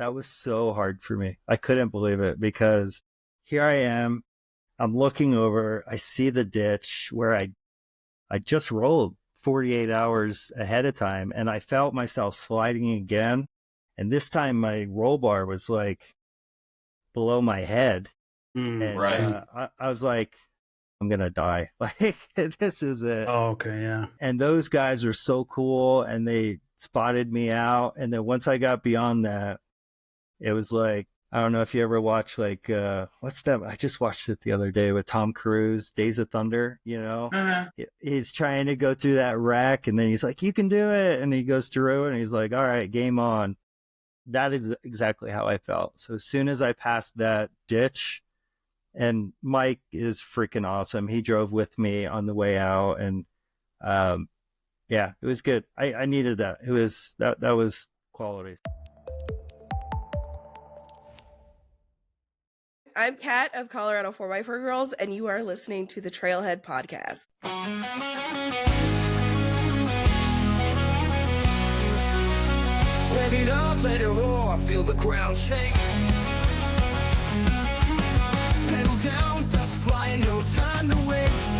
that was so hard for me. I couldn't believe it because here I am. I'm looking over. I see the ditch where I just rolled 48 hours ahead of time, and I felt myself sliding again. And this time my roll bar was like below my head. And right. I was like, I'm going to die. Like, this is it. Oh, okay. Yeah. And those guys are so cool, and they spotted me out. And then once I got beyond that, it was like, I don't know if you ever watch like, what's that? I just watched it the other day with Tom Cruise, Days of Thunder, you know? He's trying to go through that wreck, and then he's like, you can do it. And he goes through it, and he's like, all right, game on. That is exactly how I felt. So as soon as I passed that ditch, and Mike is freaking awesome. He drove with me on the way out, and yeah, it was good. I needed that. It was that was quality. I'm Kat of Colorado 4x4 Girls, and you are listening to the Trailhead Podcast. Rev it up, let it roar, feel the ground shake. Pedal down, dust flying, no time to waste.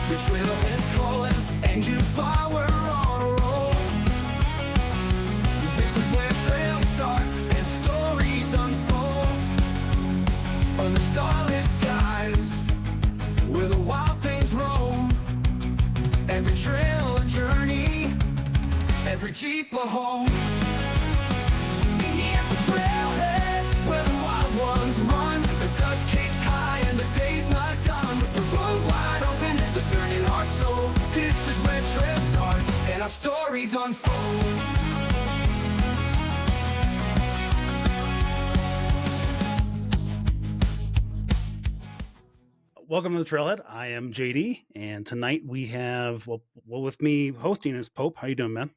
The trailhead's calling, engine power on a roll. This is where trails start and stories unfold. On the starlit skies, where the wild things roam. Every trail a journey, every Jeep a home. Meet at the trailhead, where the wild ones run. The dust kicks high and the day's not done. With the road wide open and the dirt in our soul. This is where trails start and our stories unfold. Welcome to the Trailhead. I am JD, and tonight we have, well, with me hosting is Pope. How you doing, man?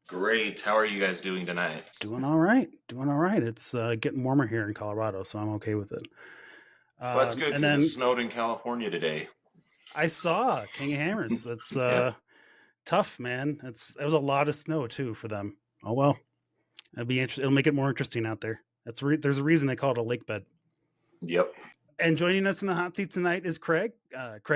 Great. How are you guys doing tonight? Doing all right. It's getting warmer here in Colorado, so I'm okay with it. Well, that's good, because it snowed in California today. I saw King of Hammers. It's tough, man. It was a lot of snow, too, for them. Oh, well. It'll make it more interesting out there. There's a reason they call it a lake bed. Yep. And joining us in the hot seat tonight is Craig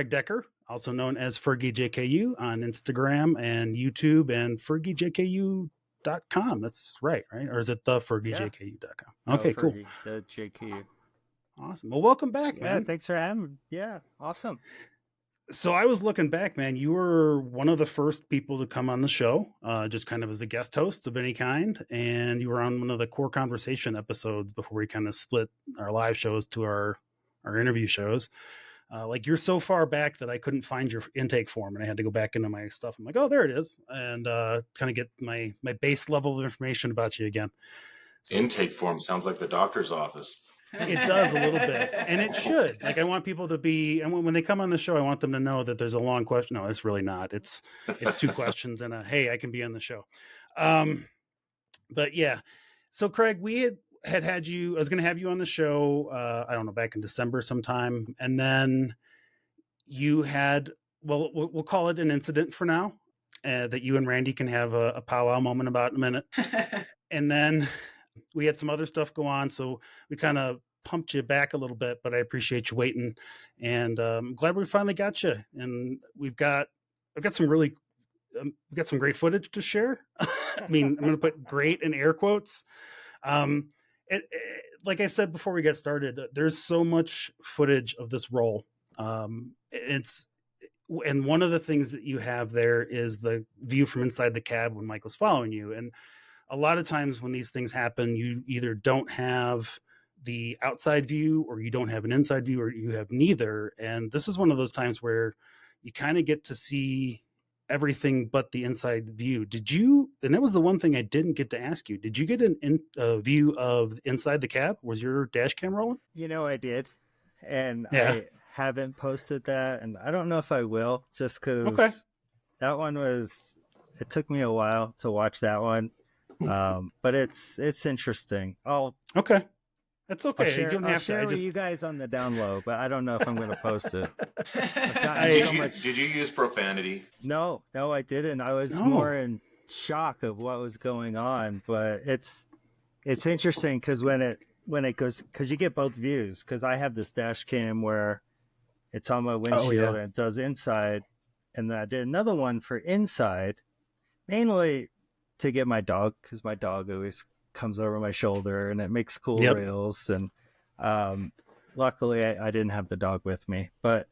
Decker, also known as FergieJKU on Instagram and YouTube, and FergieJKU.com. That's right? Or is it the FergieJKU.com? Okay, cool. The JKU. Awesome. Well, welcome back, man. Yeah, thanks for having me. Yeah, awesome. So I was looking back, man. You were one of the first people to come on the show, just kind of as a guest host of any kind. And you were on one of the core conversation episodes before we kind of split our live shows to our interview shows. Like, you're so far back that I couldn't find your intake form, and I had to go back into my stuff. I'm like, oh, there it is. And kind of get my base level of information about you again. So, intake form sounds like the doctor's office. It does a little bit, and it should. Like, I want people to be, and when they come on the show, I want them to know that there's a long question. No, it's really not. It's 2 questions and a, hey, I can be on the show. But yeah. So Craig, we had you, I was going to have you on the show, I don't know, back in December sometime. And then you had, well, we'll call it an incident for now, that you and Randi can have a powwow moment about in a minute. And then we had some other stuff go on, so we kind of pumped you back a little bit, but I appreciate you waiting, and I'm glad we finally got you. And I've got some really, we got some great footage to share. I mean, I'm going to put great in air quotes. Like I said before we get started, there's so much footage of this roll. And one of the things that you have there is the view from inside the cab when Mike was following you. And a lot of times when these things happen, you either don't have the outside view, or you don't have an inside view, or you have neither. And this is one of those times where you kind of get to see everything but the inside view. Did you, and that was the one thing I didn't get to ask you, did you get a view of inside the cab? Was your dash cam rolling? You know, I did. And I haven't posted that, and I don't know if I will, just because that one it took me a while to watch that one. But it's interesting. That's okay. I'll share with you guys on the down low, but I don't know if I'm going to post it. Did you use profanity? No, I didn't. I was more in shock of what was going on, but It's interesting because when it goes, because you get both views, because I have this dash cam where it's on my windshield and it does inside, and then I did another one for inside, mainly to get my dog, because my dog always comes over my shoulder and it makes cool reels. And luckily I didn't have the dog with me, but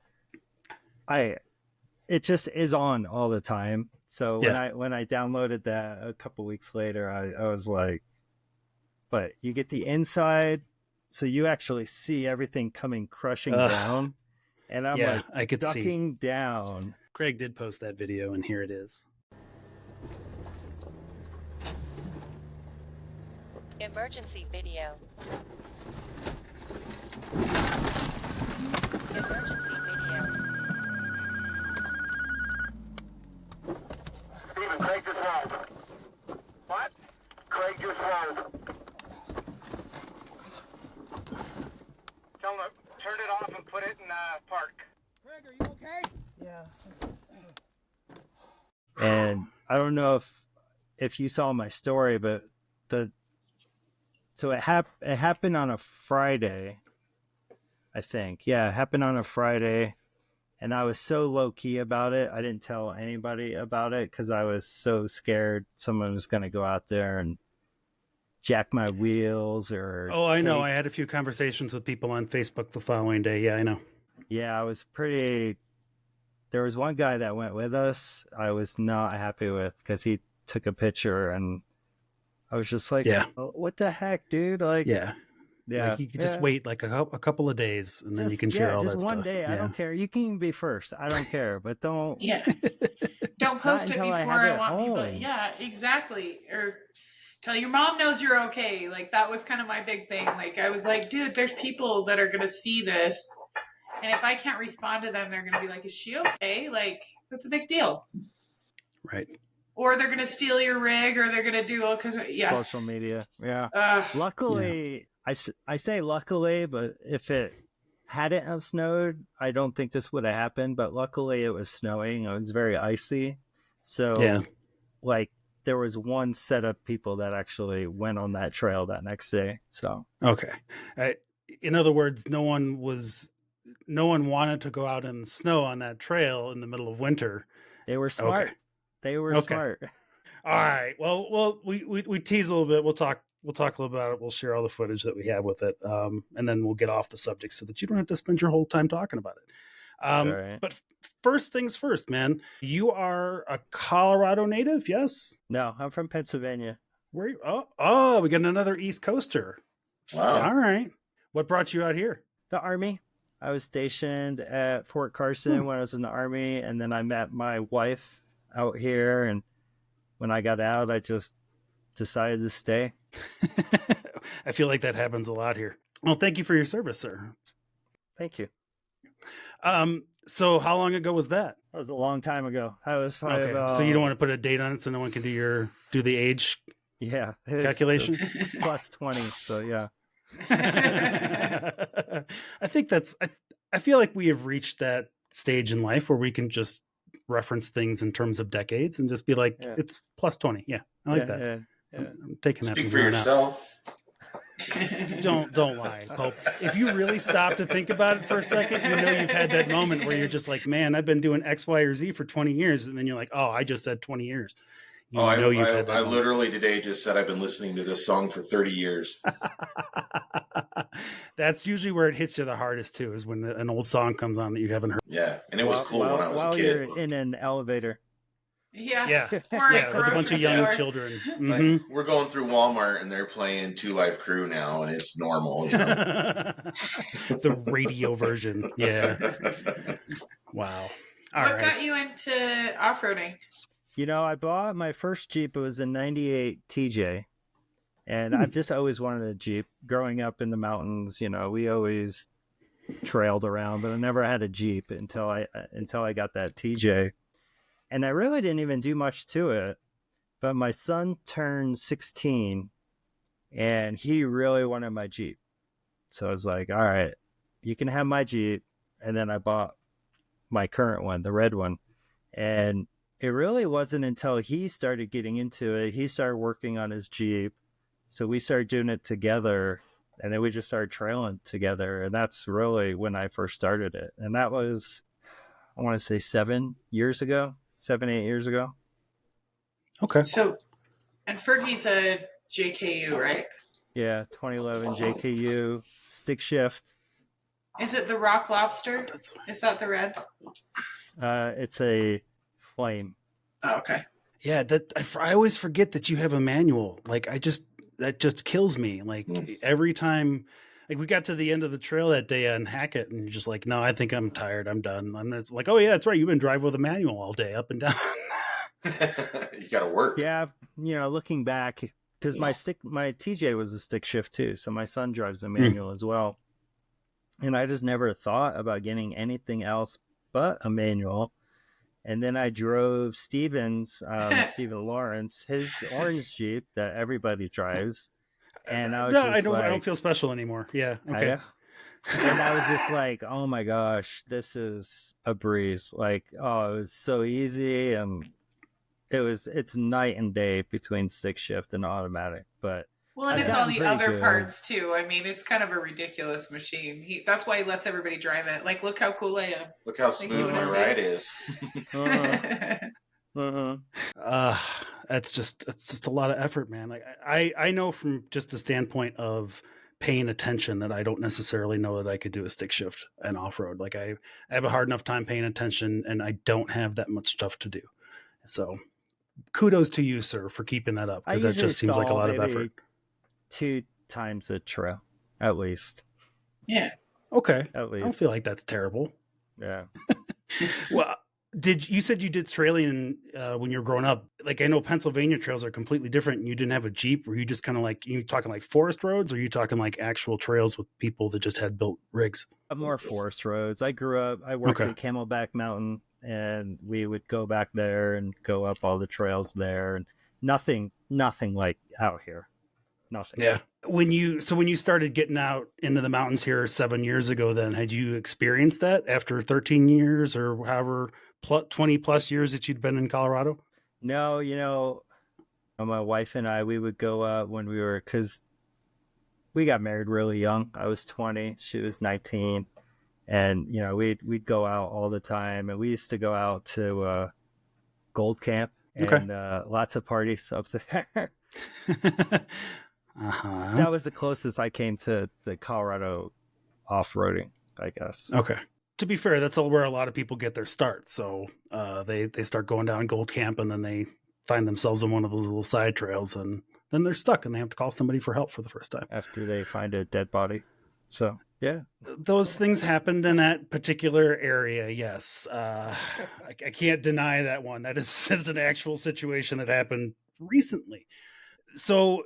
it just is on all the time. So when I downloaded that a couple weeks later, I was like, but you get the inside, so you actually see everything coming crushing down. And I'm like, I could ducking down. Craig did post that video, and here it is. Emergency video. Emergency video. Steven, Craig just rolled. What? Craig just rolled. Tell him to turn it off and put it in park. Craig, are you okay? Yeah. And I don't know if you saw my story, but it happened on a Friday, I think. Yeah, it happened on a Friday, and I was so low key about it. I didn't tell anybody about it because I was so scared someone was going to go out there and jack my wheels or. Oh, I know. I had a few conversations with people on Facebook the following day. Yeah, I know. Yeah, I was pretty. There was one guy that went with us I was not happy with because he took a picture and I was just like, what the heck, dude? Like, like you could just wait like a couple of days and then you can share all that stuff. Just one day. I don't care. You can even be first. I don't care, but don't. Yeah. Don't post it before I want people. Yeah, exactly. Or tell your mom knows you're okay. Like that was kind of my big thing. Like I was like, dude, there's people that are going to see this. And if I can't respond to them, they're going to be like, is she okay? Like that's a big deal. Right. Or they're going to steal your rig, or they're going to do social media. Yeah. Luckily, I say luckily, but if it hadn't have snowed, I don't think this would have happened. But luckily, it was snowing. It was very icy. So, like, there was one set of people that actually went on that trail that next day. So, okay. In other words, no one wanted to go out in the snow on that trail in the middle of winter. They were smart. Okay. They were smart. All right. Well, we tease a little bit. We'll talk a little about it. We'll share all the footage that we have with it. And then we'll get off the subject so that you don't have to spend your whole time talking about it. Right. But first things first, man, you are a Colorado native. Yes. No, I'm from Pennsylvania. Where? We got another East Coaster. Wow. All right. What brought you out here? The Army. I was stationed at Fort Carson when I was in the Army. And then I met my wife out here, and when I got out, I just decided to stay. I feel like that happens a lot here. Well, thank you for your service, sir. Thank you. So how long ago was that? That was a long time ago. I was probably about... So you don't want to put a date on it so no one can do the age calculation? Plus 20, so yeah. I think I feel like we have reached that stage in life where we can just reference things in terms of decades and just be like, it's plus 20. Yeah. I like that. Yeah. I'm taking that. Speak for yourself. Don't lie, Pope. If you really stop to think about it for a second, you know you've had that moment where you're just like, man, I've been doing X, Y, or Z for 20 years. And then you're like, oh, I just said 20 years. I literally today just said I've been listening to this song for 30 years. That's usually where it hits you the hardest too, is when an old song comes on that you haven't heard. Yeah, and it was cool when I was a kid. While you're in an elevator. Yeah. With a bunch of young children. Mm-hmm. Like, we're going through Walmart and they're playing Two Live Crew now, and it's normal. You know? The radio version. Yeah. Wow. What got you into off-roading? You know, I bought my first Jeep. It was a 98 TJ. And I've just always wanted a Jeep. Growing up in the mountains, you know, we always trailed around, but I never had a Jeep until I got that TJ. And I really didn't even do much to it. But my son turned 16 and he really wanted my Jeep. So I was like, all right, you can have my Jeep. And then I bought my current one, the red one. And it really wasn't until he started getting into it. He started working on his Jeep, So we started doing it together, and then we just started trailing together. And that's really when I first started it. And that was, I want to say 7, 8 years ago. Okay. So, and Fergie's a JKU, right? Yeah, 2011 JKU, stick shift. Is it the Rock Lobster? Is that the red? It's a flame. Oh, okay. Yeah, that I always forget that you have a manual. Like that just kills me. Like every time, like we got to the end of the trail that day on Hackett, and you're just like, no, I think I'm tired. I'm done. I'm just like, oh yeah, that's right. You've been driving with a manual all day, up and down. You got to work. Yeah, looking back, because my TJ was a stick shift too, so my son drives a manual as well, and I just never thought about getting anything else but a manual. And then I drove Stephen Lawrence, his orange Jeep that everybody drives. And I was I don't feel special anymore. Yeah. Okay. And I was just like, oh my gosh, this is a breeze. Like, oh, it was so easy. And it's night and day between stick shift and automatic. But well, and it's all the other parts too. I mean, it's kind of a ridiculous machine. That's why he lets everybody drive it. Like, look how cool I am. Look how smooth my ride is. It's just a lot of effort, man. Like I know from just a standpoint of paying attention that I don't necessarily know that I could do a stick shift and off road. Like I have a hard enough time paying attention, and I don't have that much stuff to do. So kudos to you, sir, for keeping that up, because that just seems like a lot of effort. 2 times a trail, at least. Yeah. Okay. At least. I don't feel like that's terrible. Yeah. Well, you said you did trailing when you were growing up? Like, I know Pennsylvania trails are completely different, and you didn't have a Jeep. Were you just kind of like, you talking like forest roads, or are you talking like actual trails with people that just had built rigs? More forest roads. I worked at Camelback Mountain, and we would go back there and go up all the trails there, and nothing like out here. Nothing. Yeah. When you started getting out into the mountains here 7 years ago, then had you experienced that after 13 years or however 20 plus years that you'd been in Colorado? No, my wife and I, we would go up when because we got married really young. I was 20, she was 19, and we'd go out all the time, and we used to go out to Gold Camp and lots of parties up there. That was the closest I came to the Colorado off-roading, I guess. Okay. To be fair, that's where a lot of people get their start. So they start going down Gold Camp, and then they find themselves on one of those little side trails, and then they're stuck, and they have to call somebody for help for the first time. After they find a dead body. So, yeah. Those things happened in that particular area, yes. I can't deny that one. That is an actual situation that happened recently. So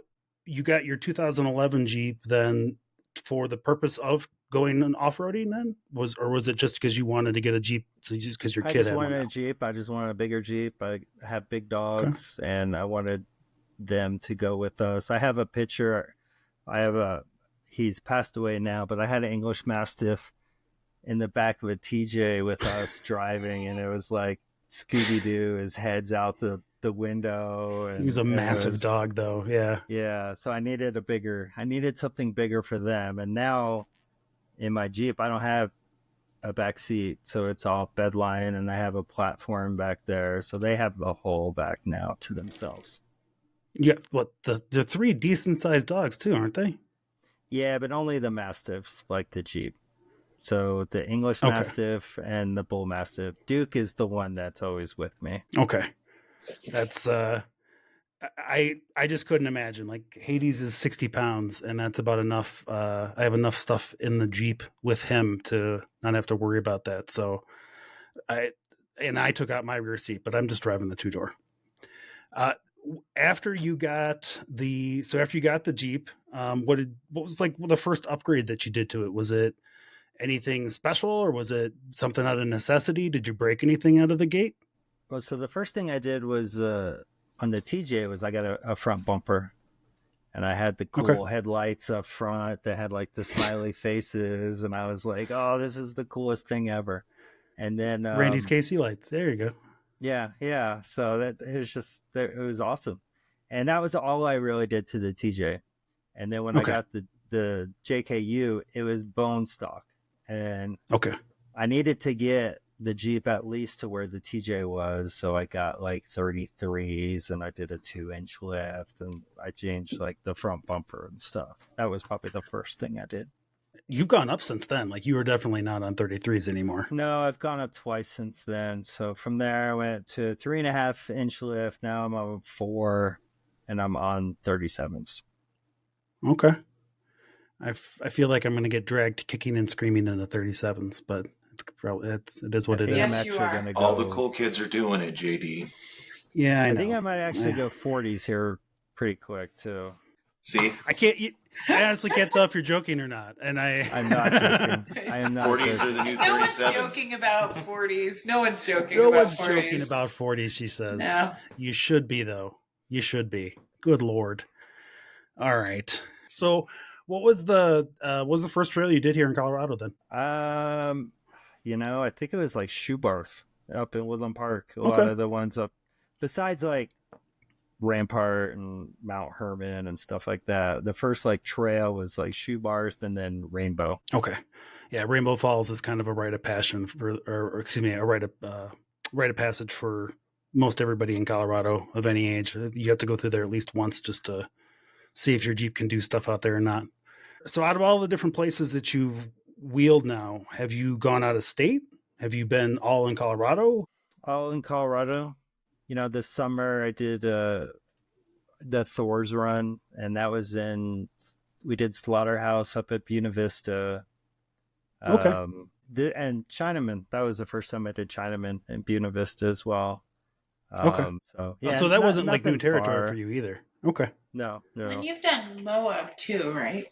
you got your 2011 Jeep then for the purpose of going off-roading then? Was it just because you wanted to get a Jeep, so just because your kid had one? I just wanted a Jeep. I just wanted a bigger Jeep. I have big dogs, and I wanted them to go with us. I have a picture. He's passed away now, but I had an English Mastiff in the back of a TJ with us driving, and it was like Scooby-Doo. His head's out the window, and he was a massive dog though. Yeah, so I needed something bigger for them. And now in my Jeep I don't have a back seat, so it's all bed line, and I have a platform back there, so they have the whole back now to themselves. Yeah, they're 3 decent sized dogs too, aren't they? Yeah, but only the Mastiffs like the Jeep. So the English Mastiff and the Bull Mastiff. Duke is the one that's always with me. Okay. That's I just couldn't imagine. Like, Hades is 60 pounds, and that's about enough. I have enough stuff in the Jeep with him to not have to worry about that. So I took out my rear seat, but I'm just driving the 2-door. After you got the Jeep, what was like the first upgrade that you did to it? Was it anything special, or was it something out of necessity? Did you break anything out of the gate? Well, so the first thing I did was on the TJ was I got a front bumper, and I had the cool headlights up front that had like the smiley faces, and I was like, oh, this is the coolest thing ever. And then Randy's KC lights. There you go. Yeah. So that it was awesome, and that was all I really did to the TJ. And then when I got the JKU, it was bone stock. And I needed to get the Jeep at least to where the TJ was. So I got like 33s and I did a 2-inch lift and I changed like the front bumper and stuff. That was probably the first thing I did. You've gone up since then. Like you were definitely not on 33s anymore. No, I've gone up twice since then. So from there I went to 3.5-inch lift. Now I'm on 4 and I'm on 37s. Okay. I feel like I'm going to get dragged kicking and screaming into 37s, but it is what it is. Yes, you are. All the cool kids are doing it, JD. Yeah, I think I might actually go 40s here pretty quick too. See, I honestly can't tell if you're joking or not, and I'm not joking. I am not. 40s are the new 37s. No one's joking about 40s. No one's joking. No about one's 40s. joking about 40s. She says. No. You should be though. You should be. Good Lord. All right. So, what was the first trail you did here in Colorado then? I think it was like Shoebarth up in Woodland Park. A lot of the ones up, besides like Rampart and Mount Herman and stuff like that. The first like trail was like Shoebarth and then Rainbow. Okay. Yeah, Rainbow Falls is kind of a rite of passion a rite of passage for most everybody in Colorado of any age. You have to go through there at least once just to see if your Jeep can do stuff out there or not. So out of all the different places that you've wheeled now, have you gone out of state? Have you been all in Colorado? All in Colorado. This summer I did the Thor's run, and that was we did Slaughterhouse up at Buena Vista. And Chinaman, that was the first time I did Chinaman and Buena Vista as well. So that wasn't like new territory for you either. Okay. No. And you've done Moab too, right?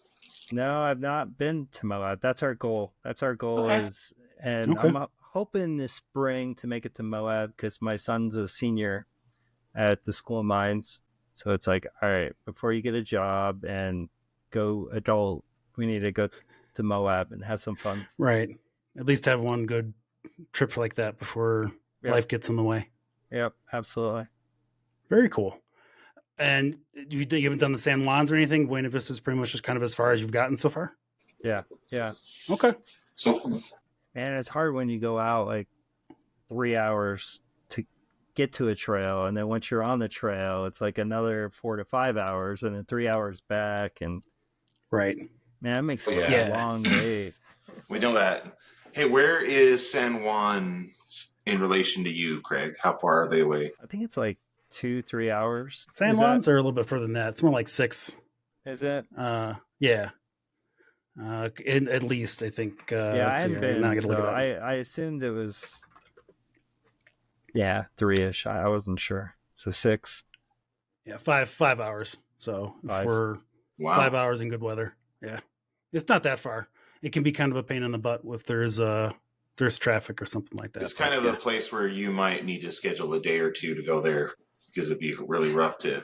No, I've not been to Moab. That's our goal. I'm hoping this spring to make it to Moab because my son's a senior at the School of Mines. So it's like, all right, before you get a job and go adult, we need to go to Moab and have some fun. Right. At least have one good trip like that before life gets in the way. Yep, absolutely. Very cool. And you haven't done the San Juans or anything? Buena Vista is pretty much just kind of as far as you've gotten so far? Yeah. Okay. So, man, it's hard when you go out like 3 hours to get to a trail. And then once you're on the trail, it's like another 4 to 5 hours and then 3 hours back. And right. Man, it makes a long day. We know that. Hey, where is San Juan in relation to you, Craig? How far are they away? I think it's like 2-3 hours. San Juans are a little bit further than that. It's more like 6. Is it? Yeah. At least I think. I hadn't been. I assumed it was. Yeah, 3-ish. I wasn't sure. So 6. Yeah, 5 hours. So 5. for 5 hours in good weather. Yeah, it's not that far. It can be kind of a pain in the butt if there's traffic or something like that. It's kind of a place where you might need to schedule a day or two to go there because it'd be really rough to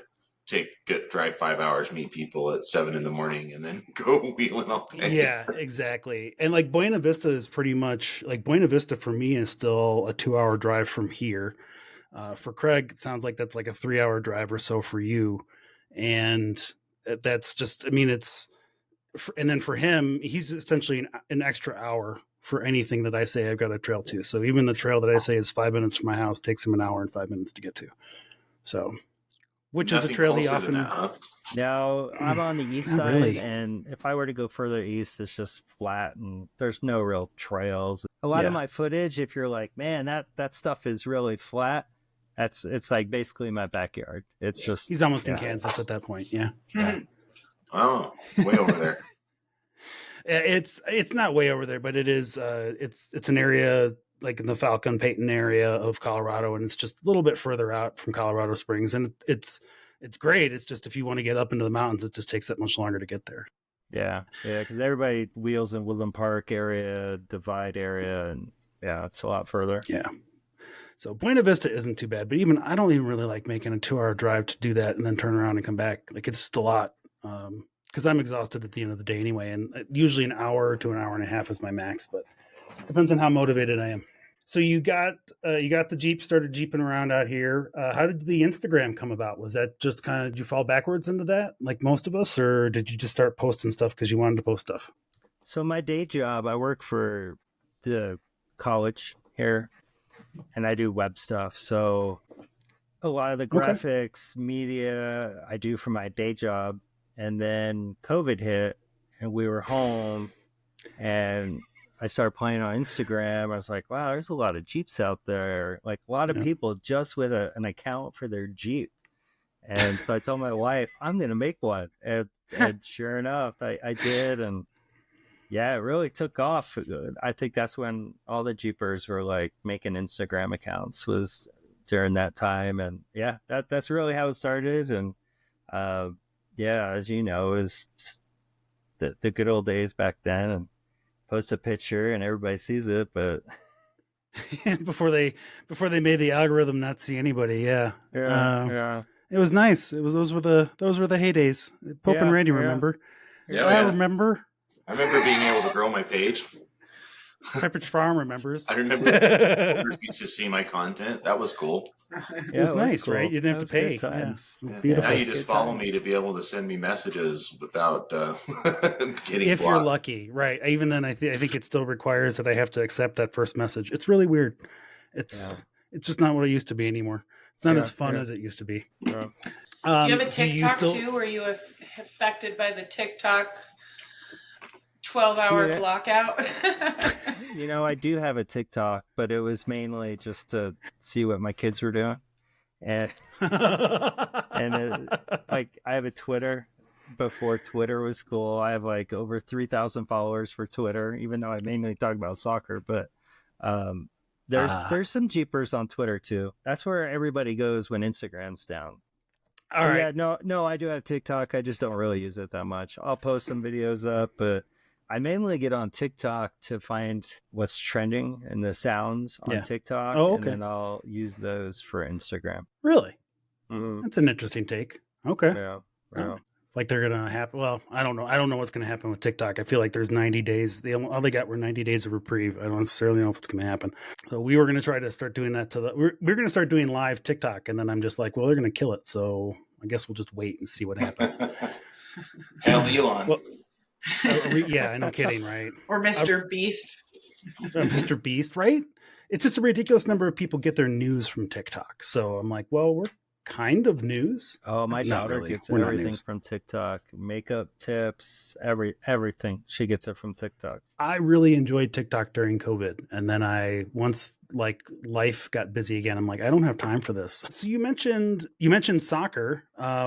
drive 5 hours, meet people at 7 a.m, and then go wheeling all day. Yeah, exactly. And like Buena Vista is pretty much like Buena Vista for me is still a 2-hour drive from here. For Craig, it sounds like that's like a 3-hour drive or so for you. And that's just, and then for him, he's essentially an extra hour for anything that I say I've got a trail to. So even the trail that I say is 5 minutes from my house takes him an hour and 5 minutes to get to. So, which Nothing is a trail he closer often. than that, huh? No, I'm on the east side, and if I were to go further east, it's just flat and there's no real trails. A lot of my footage, if you're like, man, that stuff is really flat, it's like basically my backyard. It's just he's almost in Kansas at that point. Yeah. Oh, way over there. It's not way over there, but it is. It's an area like in the Falcon Payton area of Colorado, and it's just a little bit further out from Colorado Springs, and it's great. It's just if you want to get up into the mountains, it just takes that much longer to get there. Yeah, because everybody wheels in Woodland Park area, Divide area, and it's a lot further. Yeah. So Buena Vista isn't too bad, but I don't even really like making a 2-hour drive to do that and then turn around and come back. Like it's just a lot. Because I'm exhausted at the end of the day anyway, and usually an hour to an hour and a half is my max, but it depends on how motivated I am. So you got the Jeep, started jeeping around out here. How did the Instagram come about? Was that just kind of, did you fall backwards into that like most of us, or did you just start posting stuff because you wanted to post stuff? So my day job, I work for the college here, and I do web stuff. So a lot of the graphics, media, I do for my day job. And then COVID hit, and we were home, and I started playing on Instagram. I was like, wow, there's a lot of Jeeps out there. Like a lot of people just with an account for their Jeep. And so I told my wife, I'm going to make one. And sure enough, I did. And yeah, it really took off. I think that's when all the Jeepers were like making Instagram accounts, was during that time. And yeah, that's really how it started. And yeah, as you know, it was just the good old days back then. And post a picture and everybody sees it, but before they made the algorithm not see anybody. Yeah. It was nice. Those were the heydays. Pope and Randy, remember? Yeah, I remember. I remember being able to grow my page. Pepperidge Farm remembers. I remember used to see my content. That was cool. It was nice, cool. Right? You didn't have to pay. Times. Yeah. Now you just follow me to be able to send me messages without getting if blocked. You're lucky, right? Even then, I think it still requires that I have to accept that first message. It's really weird. It's just not what it used to be anymore. It's not as fun as it used to be. Yeah. Do you have a TikTok too? Were you affected by the TikTok 12-hour blockout? You know, I do have a TikTok, but it was mainly just to see what my kids were doing. And like I have a Twitter before Twitter was cool. I have like over 3,000 followers for Twitter, even though I mainly talk about soccer. But there's some Jeepers on Twitter too. That's where everybody goes when Instagram's down. All right. Yeah, no, I do have TikTok. I just don't really use it that much. I'll post some videos up, but I mainly get on TikTok to find what's trending and the sounds on TikTok. Oh, okay. And then I'll use those for Instagram. Really? Mm-hmm. That's an interesting take. Okay. Yeah. Like they're going to happen. Well, I don't know. I don't know what's going to happen with TikTok. I feel like there's 90 days. All they got were 90 days of reprieve. I don't necessarily know if it's going to happen. So we were going to try to start doing that we're going to start doing live TikTok. And then I'm just like, well, they're going to kill it. So I guess we'll just wait and see what happens. Hell, Elon. Well, yeah, no kidding, right? Or Mr. Beast. Mr. Beast, right? It's just a ridiculous number of people get their news from TikTok. So I'm like, well, we're kind of news. Oh, my daughter gets everything from TikTok. Makeup tips, everything. She gets it from TikTok. I really enjoyed TikTok during COVID. And then once like life got busy again, I'm like, I don't have time for this. So you mentioned soccer,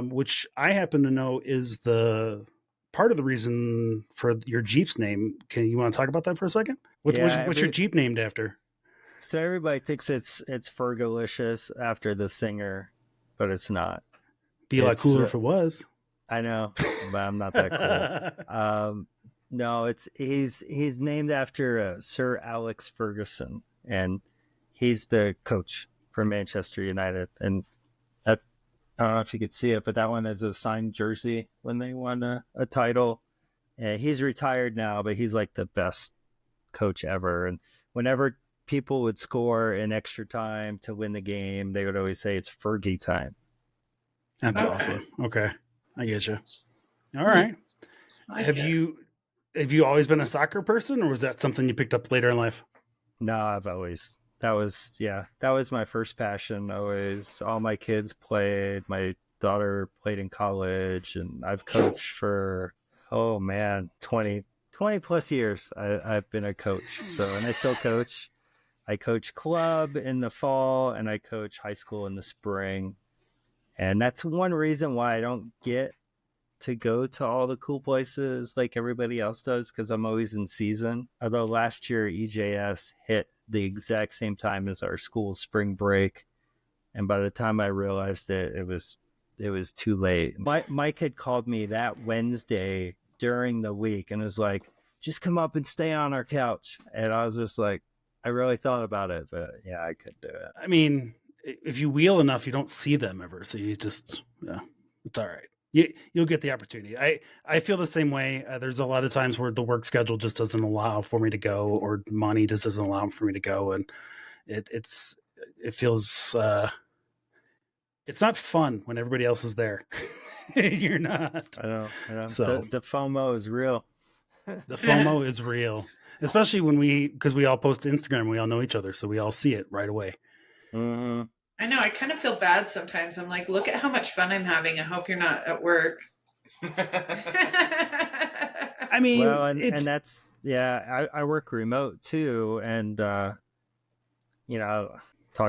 which I happen to know is the part of the reason for your Jeep's name. You want to talk about that for a second? What's your Jeep named after? So everybody thinks it's Fergalicious after the singer, but it's not. Be a lot cooler if it was. I know, but I'm not that cool. No, he's named after Sir Alex Ferguson, and he's the coach for Manchester United. And I don't know if you could see it, but that one is a signed jersey when they won a title. And he's retired now, but he's like the best coach ever. And whenever people would score in extra time to win the game, they would always say it's Fergie time. That's awesome. Okay, I get you. All right. Have you always been a soccer person, or was that something you picked up later in life? No, I've always. That was my first passion. Always, all my kids played. My daughter played in college, and I've coached for 20 plus years. I've been a coach. And I still coach. I coach club in the fall, and I coach high school in the spring. And that's one reason why I don't get to go to all the cool places like everybody else does, because I'm always in season. Although last year EJS hit the exact same time as our school spring break, and by the time I realized it was too late. Mike had called me that Wednesday during the week and was like, just come up and stay on our couch. And I was just like, I really thought about it, but yeah, I couldn't do it. I mean, if you wheel enough, you don't see them ever, so you just it's all right. You'll get the opportunity. I feel the same way. There's a lot of times where the work schedule just doesn't allow for me to go, or money just doesn't allow for me to go. And it feels it's not fun when everybody else is there. You're not. I know. So The FOMO is real. The FOMO is real, especially because we all post to Instagram. We all know each other, so we all see it right away. Mm-hmm. I know. I kind of feel bad sometimes. I'm like, look at how much fun I'm having. I hope you're not at work. I mean, well, and that's I work remote too, and talk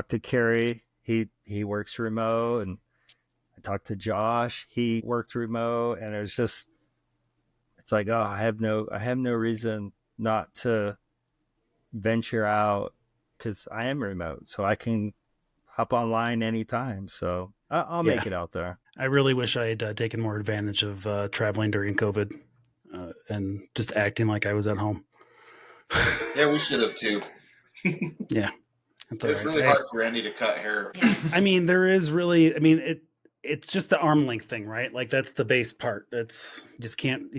to Kerry. He works remote, and I talked to Josh. He worked remote, and it's like, oh, I have no reason not to venture out because I am remote, so I can hop online anytime. So I'll make it out there. I really wish I had taken more advantage of traveling during COVID and just acting like I was at home. Yeah, we should have too. Yeah. It's really hard for Randi to cut hair. I mean, it's just the arm length thing, right? Like that's the base part. It's you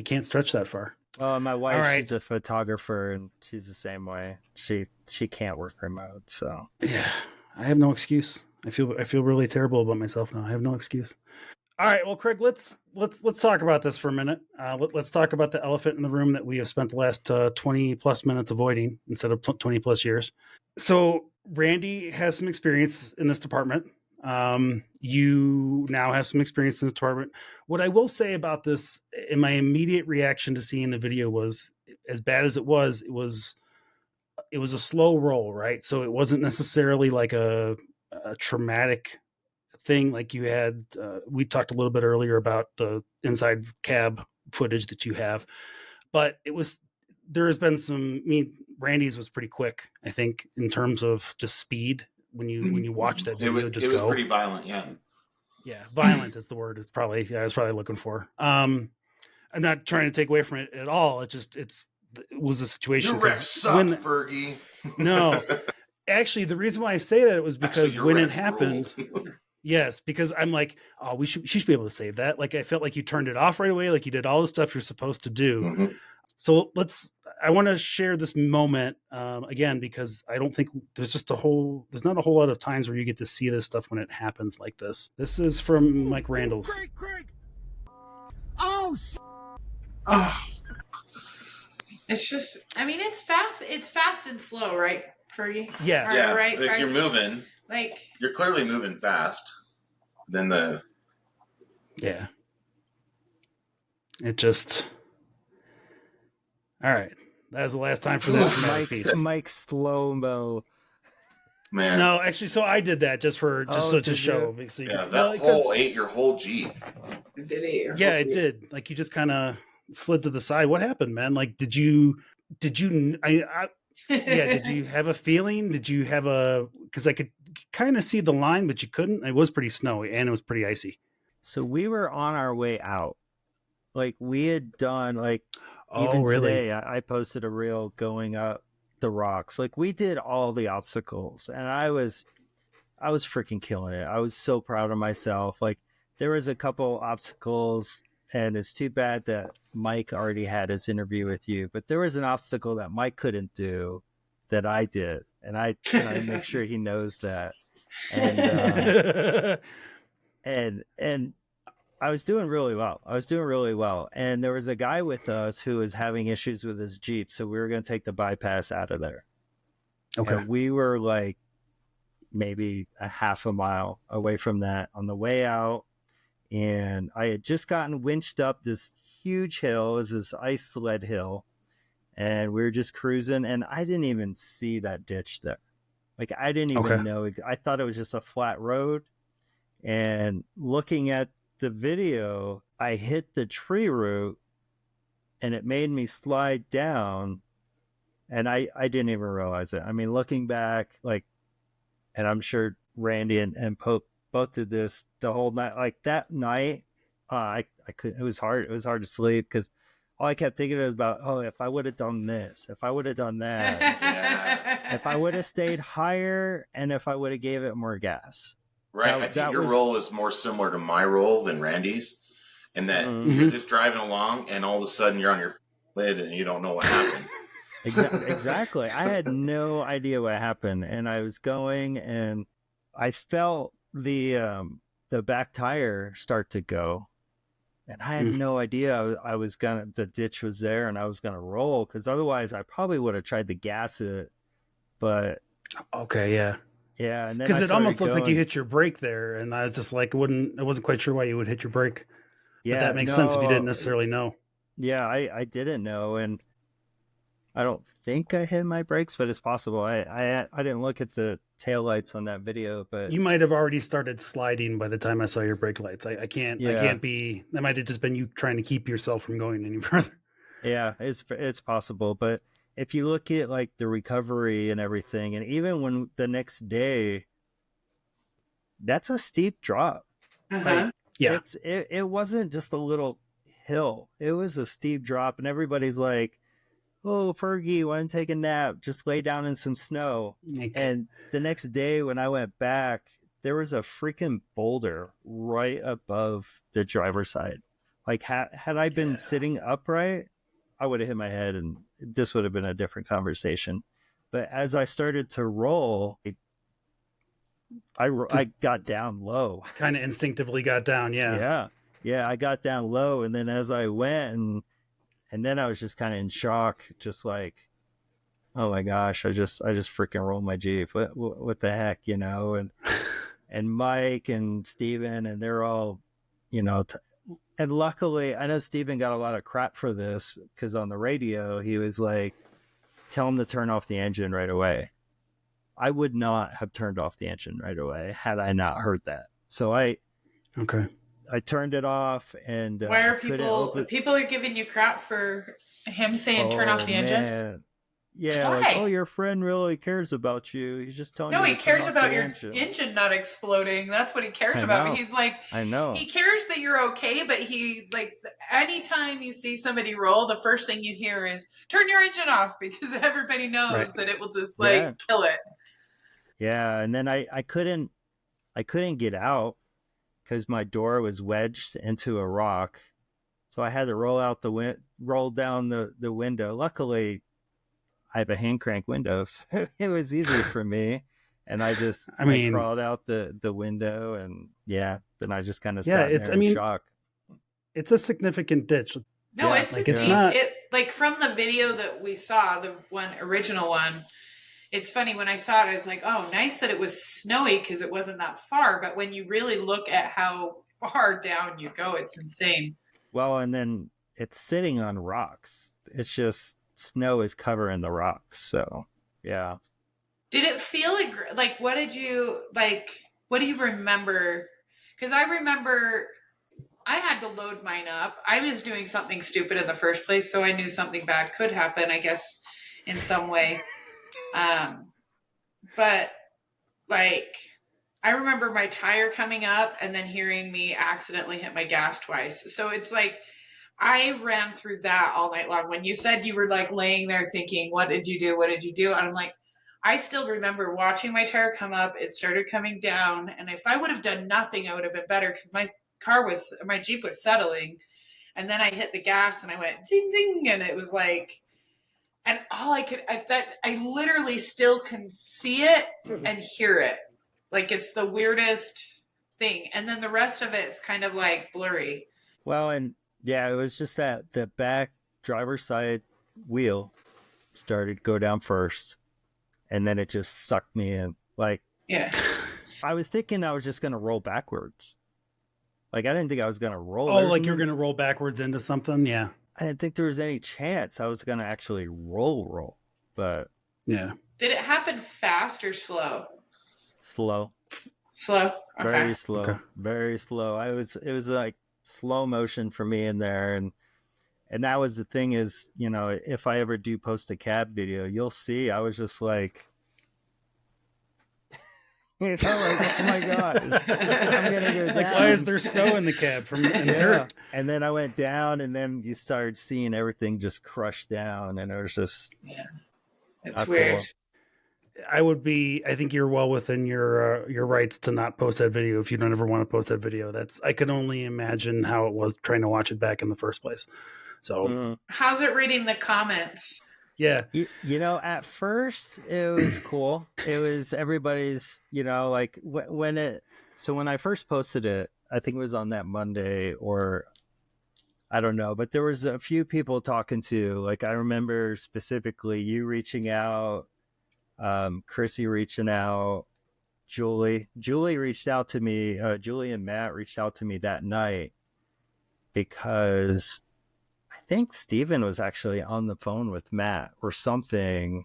can't stretch that far. Oh, my wife, she's a photographer, and she's the same way. She can't work remote, so yeah, I have no excuse. I feel really terrible about myself now. I have no excuse. All right, well, Craig, let's talk about this for a minute. Let's talk about the elephant in the room that we have spent the last 20 plus minutes avoiding instead of 20 plus years. So Randi has some experience in this department. You now have some experience in this department. What I will say about this, in my immediate reaction to seeing the video, was as bad as it was a slow roll, right? So it wasn't necessarily like a traumatic thing like you had. We talked a little bit earlier about the inside cab footage that you have, but there has been some. I mean, Randi's was pretty quick, I think, in terms of just speed. When you watch that video, it was pretty violent. Yeah, violent is the word. It's probably I was probably looking for. I'm not trying to take away from it at all. It was a situation. Your wreck sucked, Fergie. No, actually, the reason why I say that was because when it happened. Yes, because I'm like, oh, she should be able to save that. Like I felt like you turned it off right away, like you did all the stuff you're supposed to do. Mm-hmm. So I want to share this moment again, because I don't think there's not a whole lot of times where you get to see this stuff when it happens like this. This is from Mike Randall's. Craig. Oh, It's just, I mean, it's fast and slow, right, Fergie? Yeah. Right. Like you're moving. Like you're clearly moving fast. Then yeah. It just. All right. That was the last time for that. Mike's slow-mo. Man. No, actually, so I did that just to show. So that hole ate your whole Jeep. Did it? Yeah, it did. Like you just kind of slid to the side. What happened, man? Like, did you, did you have a feeling? Did you have because I could kind of see the line, but you couldn't. It was pretty snowy and it was pretty icy. So we were on our way out. Like we had done really? Today I posted a reel going up the rocks. Like we did all the obstacles, and I was freaking killing it. I was so proud of myself. Like there was a couple obstacles, and it's too bad that Mike already had his interview with you, but there was an obstacle that Mike couldn't do that I did, and I make sure he knows that. And and I was doing really well. And there was a guy with us who was having issues with his Jeep. So we were going to take the bypass out of there. Okay. And we were like maybe a half a mile away from that on the way out. And I had just gotten winched up this huge hill. It was this ice sled hill. And we were just cruising. And I didn't even see that ditch there. Like I didn't even know. I thought it was just a flat road. And looking at the video, I hit the tree root and it made me slide down, and I didn't even realize it. I mean, looking back, like, and I'm sure Randi and Pope both did this the whole night. Like that night, I couldn't. It was hard to sleep because all I kept thinking was about, oh, if I would have done this, if I would have done that, if I would have stayed higher, and if I would have gave it more gas. Right. I think your role is more similar to my role than Randi's, and that you're just driving along and all of a sudden you're on your lid and you don't know what happened. Exactly. I had no idea what happened, and I was going, and I felt the back tire start to go, and I had no idea I was gonna. The ditch was there, and I was gonna roll, because otherwise I probably would have tried to gas it, but Okay, yeah. yeah, and then Because I it almost started looked like you going. hit your brake there, and I was just like, I wasn't quite sure why you would hit your brake. But Yeah, that makes sense if you didn't no, necessarily know. yeah, I didn't know, and I don't think I hit my brakes, but it's possible. I didn't look at the taillights on that video, but You might have already started sliding by the time I saw your brake lights. I can't be. That might have just been you trying to keep yourself from going any further. yeah, it's possible. But if you look at like the recovery and everything, and even when the next day, that's a steep drop. Like Yeah. it wasn't just a little hill. It was a steep drop, and everybody's like, "Oh, Fergie, want to take a nap? Just lay down in some snow." And the next day when I went back, there was a freaking boulder right above the driver's side. Like had I been sitting upright, I would have hit my head, and this would have been a different conversation. But as I started to roll, I got down low. Kind of instinctively got down. Yeah. Yeah, I got down low, and then as I went, and then I was just kind of in shock, just like, oh my gosh, I just freaking rolled my Jeep. What the heck, you know? And Mike and Steven, and they're all, you know, and luckily, I know Steven got a lot of crap for this, because on the radio, he was like, tell him to turn off the engine right away. I would not have turned off the engine right away had I not heard that. So I turned it off, and why are people are giving you crap for him saying turn off the engine? Man. Yeah, why? like, oh, your friend really cares about you. He's just telling you. No, he to turn cares off about the your engine not exploding. That's what he cares about. He's like, I know. He cares that you're okay, but he, like, anytime you see somebody roll, the first thing you hear is turn your engine off, because everybody knows that it will just kill it. Yeah, and then I couldn't get out because my door was wedged into a rock, so I had to roll down the window. Luckily, I have a hand crank window, so it was easy for me. And I crawled out the window, and then I just kind of sat there in shock. It's a significant ditch. No, it's not. Like, from the video that we saw, the original one. It's funny, when I saw it, I was like, oh, nice that it was snowy, because it wasn't that far. But when you really look at how far down you go, it's insane. Well, and then it's sitting on rocks. It's just snow is covering the rocks. So, yeah. Did it feel like, what do you remember? Because I remember I had to load mine up. I was doing something stupid in the first place, so I knew something bad could happen, I guess, in some way. But like, I remember my tire coming up and then hearing me accidentally hit my gas twice. So it's like, I ran through that all night long. When you said you were like laying there thinking, what did you do? What did you do? And I'm like, I still remember watching my tire come up. It started coming down. And if I would have done nothing, I would have been better, because my Jeep was settling. And then I hit the gas and I went zing, zing. And it was like, and all I literally still can see it and hear it. Like, it's the weirdest thing. And then the rest of it's kind of like blurry. Well, and yeah, it was just that the back driver's side wheel started to go down first, and then it just sucked me in. Like, yeah, I was thinking I was just going to roll backwards. Like, I didn't think I was going to roll. Oh, like you're going to roll backwards into something? Yeah. I didn't think there was any chance I was going to actually roll. But yeah. Did it happen fast or slow? Slow. Slow. Okay. Very slow. Okay. Very slow. It was like slow motion for me in there, and that was the thing is, you know, if I ever do post a cab video, you'll see I was just like, you know, like, oh my god, I'm gonna go down. Like, why is there snow in the cab from dirt? And then I went down, and then you started seeing everything just crushed down, and it was just it's weird. Cool. I think you're well within your rights to not post that video if you don't ever want to post that video. I could only imagine how it was trying to watch it back in the first place. So how's it reading the comments? Yeah. At first it was cool. It was everybody's, like when I first posted it, I think it was on that Monday, or I don't know, but there was a few people talking to, like, I remember specifically you reaching out, Chrissy reaching out, Julie reached out to me. Julie and Matt reached out to me that night because I think Steven was actually on the phone with Matt or something,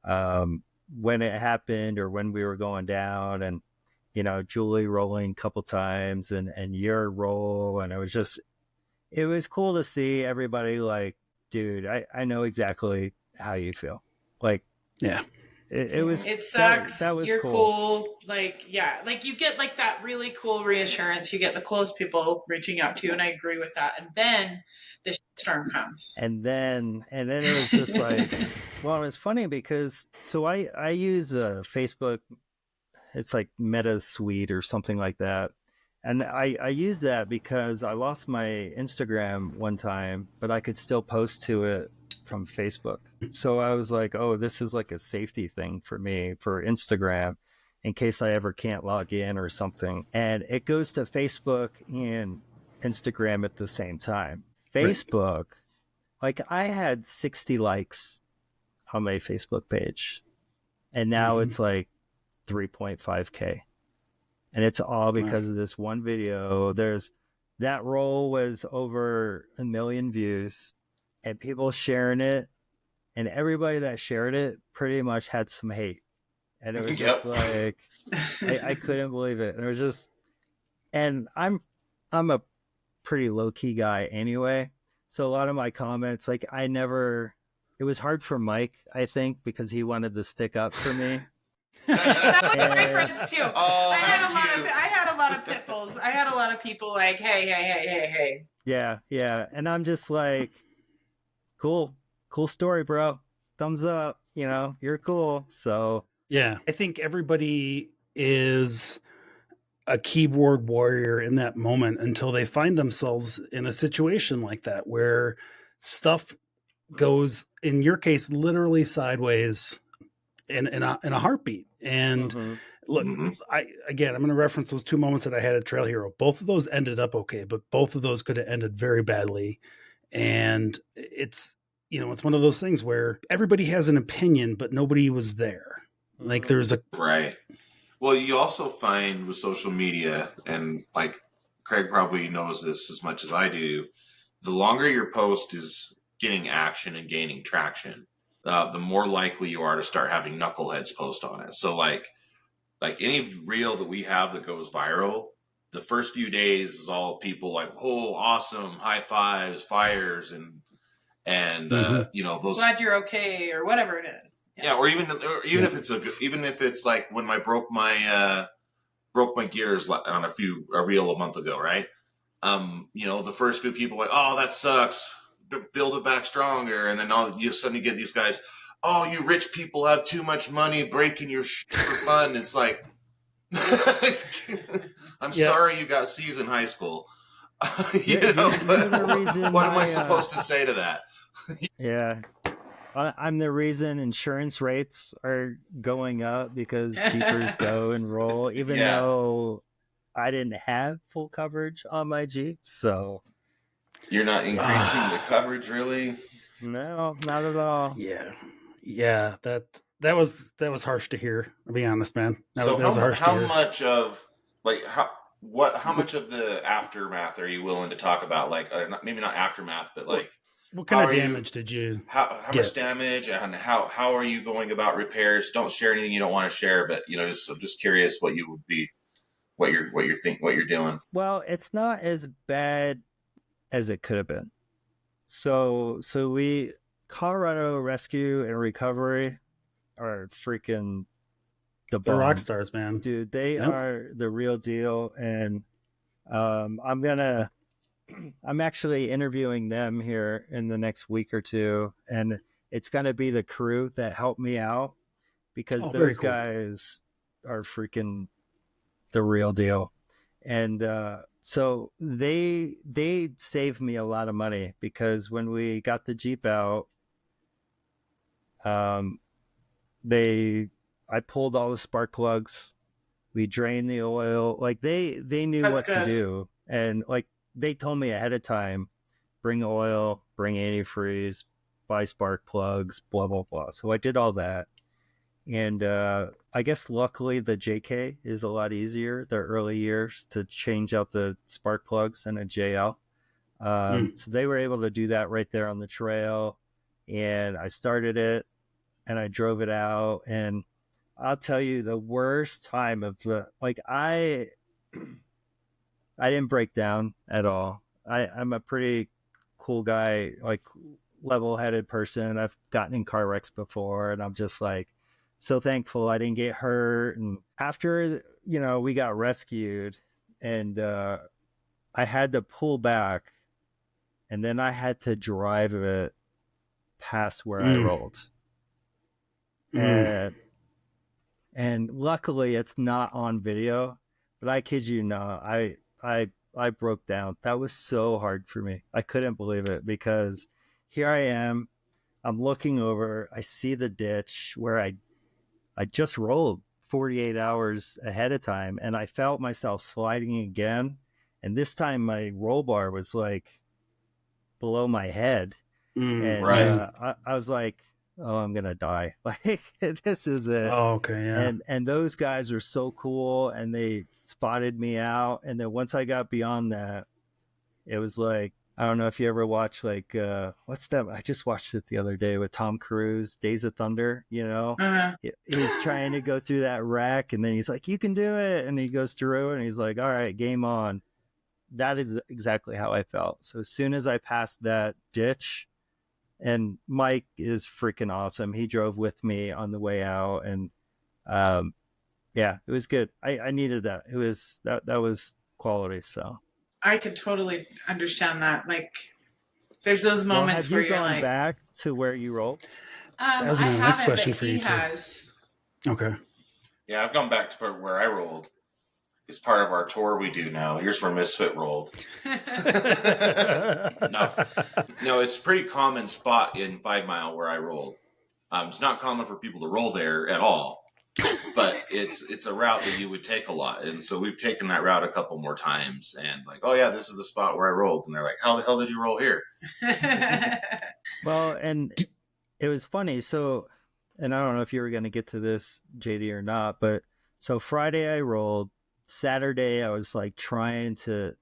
when it happened or when we were going down, and Julie rolling a couple times and your roll, and it was cool to see everybody like, dude, I know exactly how you feel. Like, yeah. It was. It sucks. That was You're cool. cool. Like, yeah, like you get like that really cool reassurance. You get the coolest people reaching out to you, and I agree with that. And then the storm comes. And then it was just like, well, it was funny because I use Facebook. It's like Meta Suite or something like that, and I use that because I lost my Instagram one time, but I could still post to it from Facebook. So I was like, oh, this is like a safety thing for me for Instagram in case I ever can't log in or something. And it goes to Facebook and Instagram at the same time. Facebook, like I had 60 likes on my Facebook page, and now it's like 3.5K. And it's all because of this one video. That roll was over 1 million views, and people sharing it, and everybody that shared it pretty much had some hate. And it was just like, I couldn't believe it. And it was just, and I'm a pretty low key guy anyway. So a lot of my comments, like it was hard for Mike, I think, because he wanted to stick up for me. That was my friends too. I had a lot of pit bulls. I had a lot of people like, hey. Yeah. And I'm just like, cool story, bro. Thumbs up. You're cool. So yeah, I think everybody is a keyboard warrior in that moment until they find themselves in a situation like that where stuff goes, in your case, literally sideways in a heartbeat. And look, I'm going to reference those two moments that I had at Trail Hero. Both of those ended up okay, but both of those could have ended very badly. And it's one of those things where everybody has an opinion, but nobody was there. Like there's a right. Well, you also find with social media, and like Craig probably knows this as much as I do, the longer your post is getting action and gaining traction, the more likely you are to start having knuckleheads post on it. So like any reel that we have that goes viral, the first few days is all people like, oh, awesome, high fives, fires, and those. Glad you're okay, or whatever it is. Yeah, or even if it's like when I broke my gears on a reel a month ago, right? The first few people like, oh, that sucks. Build it back stronger, and then you suddenly get these guys. Oh, you rich people have too much money breaking your shit for fun. It's like, I'm sorry you got C's in high school. What am I supposed to say to that? Yeah. I'm the reason insurance rates are going up because Jeepers go and roll, even though I didn't have full coverage on my Jeep. So you're not increasing the coverage, really? No, not at all. Yeah. That was harsh to hear. I'll be honest, man. How much of the aftermath are you willing to talk about? Like, maybe not aftermath, but like, what kind of damage did you? How much damage, and how are you going about repairs? Don't share anything you don't want to share, but I'm just curious what you're doing. Well, it's not as bad as it could have been. So we Colorado Rescue and Recovery are freaking the rock stars, man. Dude, they are the real deal, and I'm actually interviewing them here in the next week or two, and it's going to be the crew that helped me out because those guys are freaking the real deal. And so they saved me a lot of money because when we got the Jeep out, I pulled all the spark plugs. We drained the oil. Like they knew That's what good. to do. And like they told me ahead of time, bring oil, bring antifreeze, buy spark plugs, blah, blah, blah. So I did all that. And I guess luckily the JK is a lot easier, the early years, to change out the spark plugs than a JL. So they were able to do that right there on the trail. And I started it and I drove it out. And I'll tell you, the worst time of I didn't break down at all. I'm a pretty cool guy, like level-headed person. I've gotten in car wrecks before, and I'm just like so thankful I didn't get hurt. And after, we got rescued, and I had to pull back, and then I had to drive it past where I rolled. And luckily it's not on video, but I kid you not, I broke down. That was so hard for me. I couldn't believe it, because here I am, I'm looking over, I see the ditch where I just rolled 48 hours ahead of time, and I felt myself sliding again. And this time my roll bar was like below my head. And Right. I was like, oh, I'm going to die. Like, this is it. Oh, okay. Yeah. And those guys are so cool, and they spotted me out. And then once I got beyond that, it was like, I don't know if you ever watch what's that? I just watched it the other day with Tom Cruise, Days of Thunder, He's trying to go through that wreck, and then he's like, you can do it. And he goes through it, and he's like, all right, game on. That is exactly how I felt. So as soon as I passed that ditch, and Mike is freaking awesome. He drove with me on the way out, and it was good. I needed that. It was that was quality. So I could totally understand that. Like, there's those moments have where you you're gone like, back to where you rolled? That was my next question for you he too. has. Okay. Yeah, I've gone back to where I rolled. It's part of our tour we do now. Here's where Misfit rolled. No, it's a pretty common spot in 5 Mile where I rolled. It's not common for people to roll there at all, but it's a route that you would take a lot. And so we've taken that route a couple more times, and like, oh yeah, this is the spot where I rolled. And they're like, how the hell did you roll here? Well, and it was funny. So, and I don't know if you were going to get to this, JD, or not, but so Friday I rolled. Saturday, I was like trying to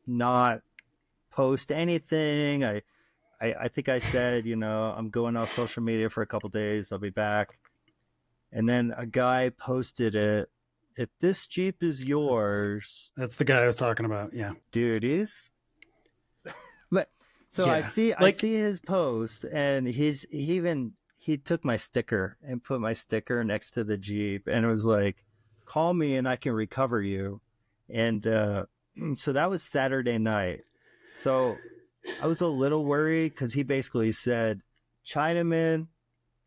not post anything. I think I said, I'm going off social media for a couple days. I'll be back. And then a guy posted it. If this Jeep is yours. That's the guy I was talking about. Yeah. Dude, he's. But so Yeah. I see his post, and he took my sticker and put my sticker next to the Jeep, and it was like, call me and I can recover you. And so that was Saturday night. So I was a little worried, because he basically said, Chinaman,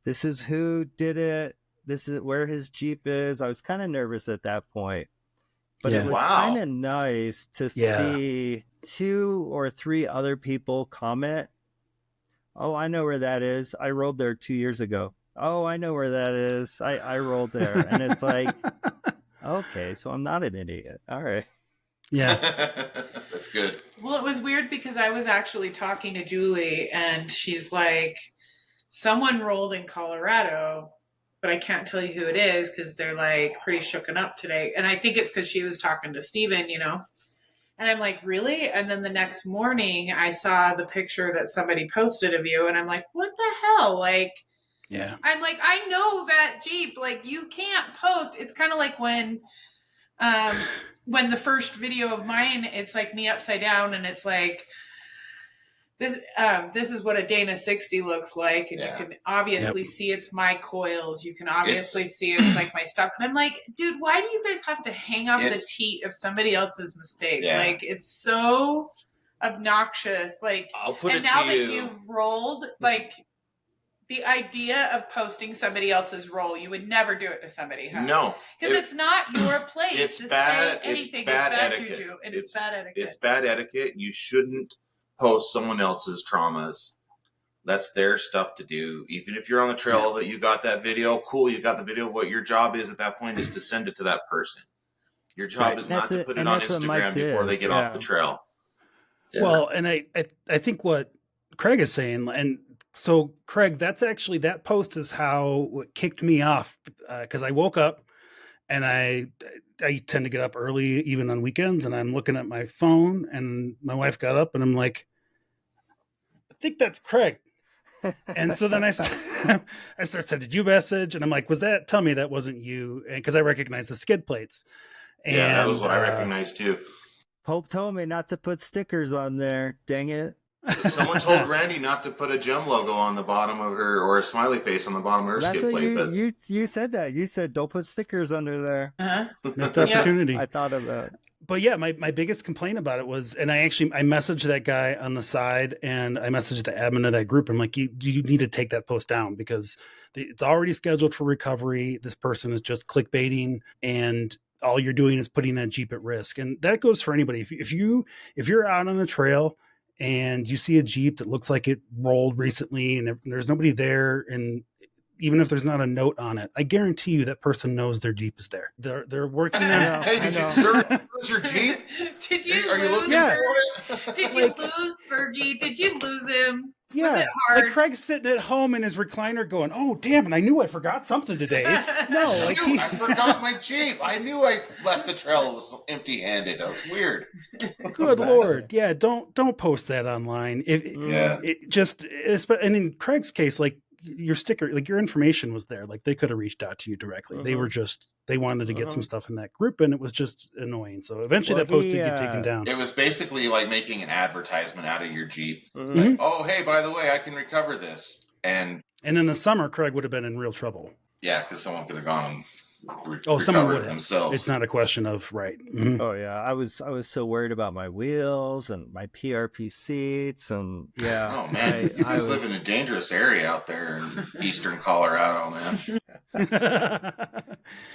this is who did it. This is where his Jeep is. I was kind of nervous at that point. But it was kind of nice to see 2 or 3 other people comment, oh, I know where that is. I rolled there 2 years ago. Oh, I know where that is. I rolled there. And it's like, okay, so I'm not an idiot. All right. Yeah. That's good. Well, it was weird because I was actually talking to Julie, and she's like, someone rolled in Colorado, but I can't tell you who it is because they're like pretty shooken up today. And I think it's because she was talking to Steven, And I'm like, really? And then the next morning I saw the picture that somebody posted of you, and I'm like, what the hell? Like, yeah. I'm like, I know that Jeep. Like, you can't post. It's kind of like when the first video of mine, it's like me upside down, and it's like, this is what a Dana 60 looks like, and you can obviously see it's my coils. You can obviously see it's like my stuff. And I'm like, dude, why do you guys have to hang off the teat of somebody else's mistake? Yeah. Like, it's so obnoxious. Like, I'll put and it now to that you. you've rolled, like, the idea of posting somebody else's roll, you would never do it to somebody, huh? No. Because it's not your place It's to bad, say anything. it's bad etiquette. etiquette. Juju, and it's bad etiquette. It's bad etiquette. You shouldn't post someone else's traumas That's their stuff to do. Even if you're on the trail that you got that video, cool, you got the video. What your job is at that point is to send it to that person. Your job is not to put it on Instagram before they get off the trail. Yeah. Well, and I think what Craig is saying, and so Craig, that's actually, that post is what kicked me off, because I woke up and I tend to get up early, even on weekends, and I'm looking at my phone, and my wife got up, and I'm like, I think that's Craig. And so then I start said, did you message? And I'm like, tell me that wasn't you. And because I recognize the skid plates. And, yeah, that was what I recognized too. Pope told me not to put stickers on there. Dang it. Someone told Randi not to put a gem logo on the bottom of her, or a smiley face on the bottom of her skid plate. You said that. You said don't put stickers under there. Missed opportunity. I thought of that. But yeah, my biggest complaint about it was, and I messaged that guy on the side, and I messaged the admin of that group. I'm like, you need to take that post down, because it's already scheduled for recovery. This person is just clickbaiting, and all you're doing is putting that Jeep at risk. And that goes for anybody. If you're out on a trail and you see a Jeep that looks like it rolled recently, and there's nobody there, and even if there's not a note on it, I guarantee you that person knows their Jeep is there. They're working on. Hey, did you lose your Jeep? Did you Are you lose? looking for it? Did you lose Fergie? Did you lose him? Yeah, was it hard? Like Craig's sitting at home in his recliner going, "Oh damn it! I knew I forgot something today." No, like I forgot my Jeep. I knew I left the trail was empty-handed. That was weird. Good Lord, yeah! Don't post that online. And in Craig's case, like, your sticker, like, your information was there. Like, they could have reached out to you directly. They wanted to get some stuff in that group, and it was just annoying. So eventually that post did get taken down. It was basically like making an advertisement out of your Jeep. Like, oh, hey, by the way, I can recover this. And in the summer, Craig would have been in real trouble. Yeah, because someone could have gone and someone would have themselves. It's not a question of Oh yeah, I was so worried about my wheels and my PRP seats, and yeah. Oh man, you guys live in a dangerous area out there in eastern Colorado, man.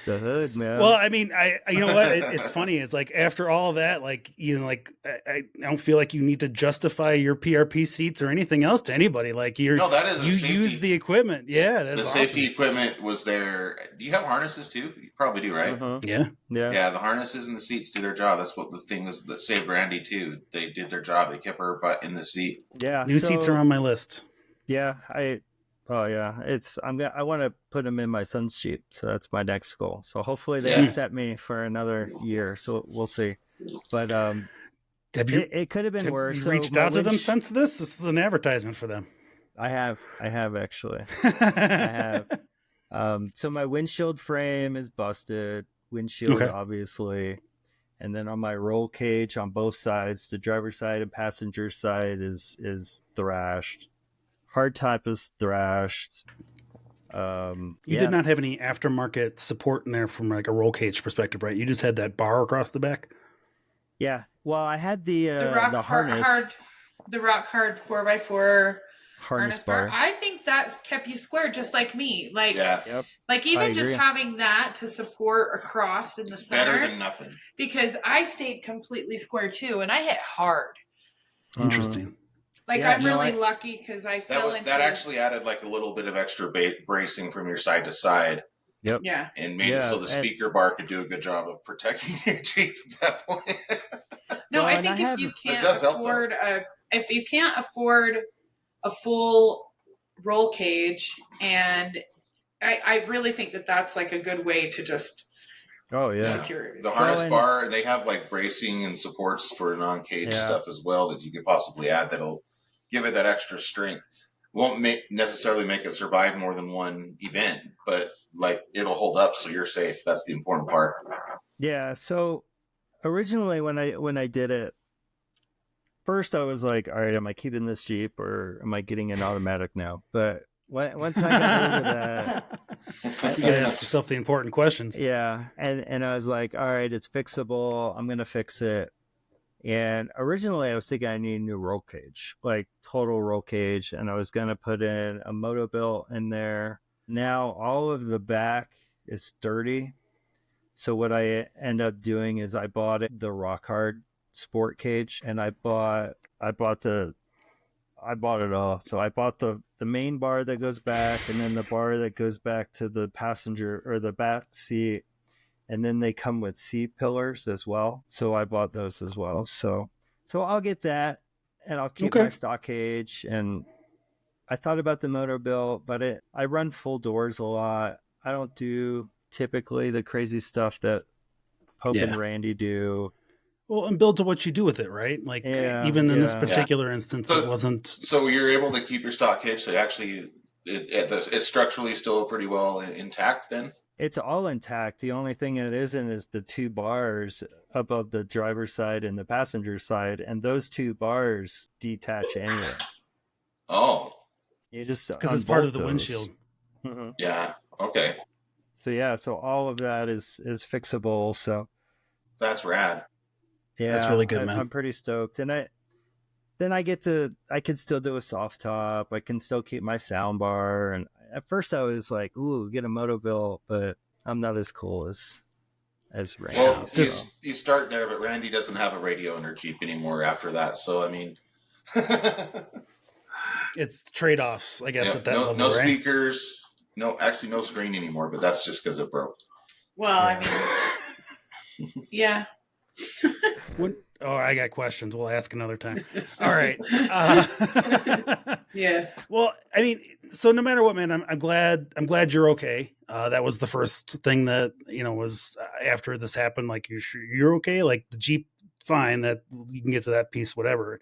The hood, man. Well, I mean, you know what? It's funny. It's like, after all that, like, you know, like, I don't feel like you need to justify your PRP seats or anything else to anybody. Like, you use the equipment. Yeah, that's awesome. Safety equipment was there. Do you have harnesses too? You probably do, right? Yeah. The harnesses and the seats do their job. That's what the thing is that saved Randi too. They did their job. They kept her butt in the seat. Yeah, new seats are on my list. Yeah, I want to put them in my son's Jeep, so that's my next goal. So hopefully they accept me for another year. So we'll see. But it could have been worse. Have you reached out to them since this? This is an advertisement for them. I have actually. I have. So my windshield frame is busted. Windshield, obviously. And then on my roll cage on both sides, the driver's side and passenger side is thrashed. Hardtop is thrashed. You did not have any aftermarket support in there from like a roll cage perspective, right? You just had that bar across the back. Yeah. Well, I had the harness. The rock hard 4x4 harness bar. I think that's kept you square, just like me. Like, like even just having that to support across in the center, better than nothing. Because I stayed completely square too, and I hit hard. Interesting. Like, I'm really lucky because I fell into that. Actually added like a little bit of extra bracing from your side to side. Yep. Yeah. And made it so the speaker bar could do a good job of protecting your Jeep at that point. No, I think if you can't afford a full roll cage, and I really think that's like a good way to just secure it. The harness bar, they have like bracing and supports for non-cage stuff as well that you could possibly add that'll give it that extra strength. Won't necessarily make it survive more than one event, but like it'll hold up so you're safe. That's the important part. Yeah, so originally when I did it, first I was like, all right, am I keeping this Jeep or am I getting an automatic now? But once I got into that, you gotta ask yourself the important questions. Yeah, and I was like, all right, it's fixable. I'm gonna fix it. And originally I was thinking I need a new roll cage, like total roll cage, and I was gonna put in a moto built in there. Now all of the back is dirty, so what I end up doing is I bought the rock hard sport cage, and I bought the I bought it all. So I bought the main bar that goes back, and then the bar that goes back to the passenger or the back seat. And then they come with seat pillars as well. So I bought those as well. So I'll get that, and I'll keep my stock cage. And I thought about the motor bill, but I run full doors a lot. I don't do typically the crazy stuff that Pope and Randy do. Well, and build to what you do with it, right? Like even in this particular instance, it wasn't. So you're able to keep your stock cage. So actually, it's structurally still pretty well intact. Then it's all intact. The only thing it isn't is the two bars above the driver's side and the passenger side, and those two bars detach anyway. Oh, you just because it's part of the windshield. Mm-hmm. Yeah. Okay. So all of that is fixable. So that's rad. Yeah, that's really good, man. I'm pretty stoked. And I can still do a soft top. I can still keep my sound bar. And at first I was like, ooh, get a motobill, but I'm not as cool as Randy. Well, you start there, but Randy doesn't have a radio in her Jeep anymore after that. So, I mean, it's trade-offs, I guess, at that level. No speakers. No screen anymore, but that's just because it broke. Well, I mean, yeah. I got questions. We'll ask another time. All right. Yeah. Well, I mean, so no matter what, man, I'm glad you're okay. That was the first thing that, was after this happened. Like, you're okay. Like the Jeep, fine, that you can get to that piece, whatever.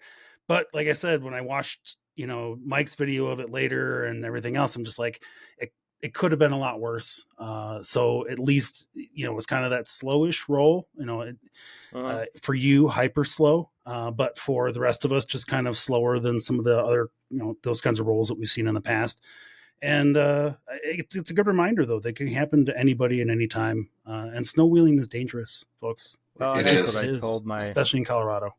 But like I said, when I watched, Mike's video of it later and everything else, I'm just like, it could have been a lot worse. So at least, it was kind of that slowish roll, for you, hyper slow. But for the rest of us, just kind of slower than some of the other, those kinds of rolls that we've seen in the past. And it's a good reminder, though, that can happen to anybody at any time. And snow wheeling is dangerous, folks. Well, that's what I told especially in Colorado.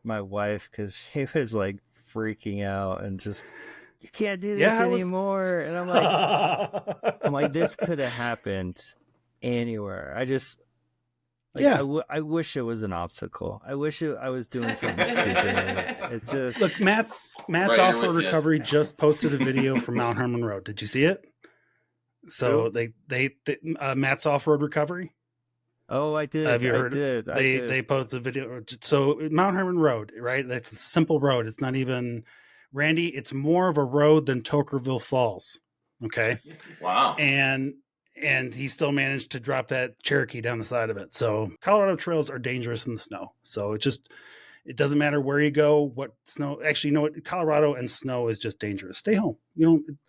My wife, because she was like freaking out and just, you can't do this anymore. And I'm like, this could have happened anywhere. I just, I wish it was an obstacle. I wish I was doing something stupid. It just look. Matt's Off-Road Recovery just posted a video from Mount Herman Road. Did you see it? So they Matt's Off-Road Recovery. Oh, I did. Have you heard? They posted a video. So Mount Herman Road, right? That's a simple road. It's not even Randy. It's more of a road than Tokerville Falls. Okay. Wow. And he still managed to drop that Cherokee down the side of it. So Colorado trails are dangerous in the snow. So it doesn't matter where you go, what snow. Actually, you know what? Colorado and snow is just dangerous. Stay home.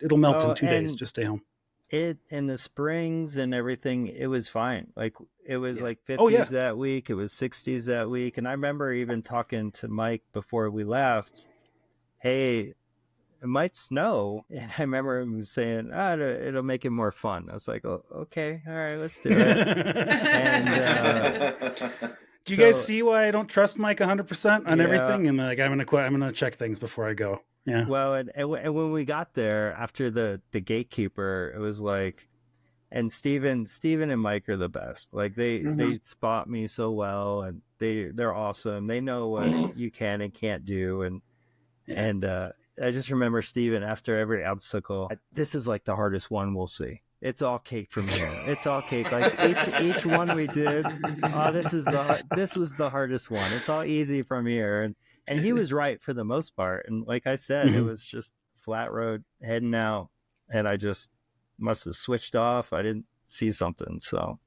It'll melt in 2 days. Just stay home. It in the springs and everything, it was fine. Like it was like 50s that week. It was 60s that week. And I remember even talking to Mike before we left. Hey, it might snow. And I remember him saying, it'll make it more fun. I was like, oh, okay, all right, let's do it. And do you guys see why I don't trust Mike 100% on everything? And like, I'm gonna check things before I go. Yeah. Well, and when we got there after the gatekeeper, it was like, and Steven and Mike are the best. Like they spot me so well, and they're awesome. They know what you can and can't do, and I just remember Steven after every obstacle. This is like the hardest one we'll see. It's all cake from here. It's all cake. Like each one we did. This was the hardest one. It's all easy from here, and he was right for the most part. And like I said, it was just flat road heading out, and I just must have switched off. I didn't see something, so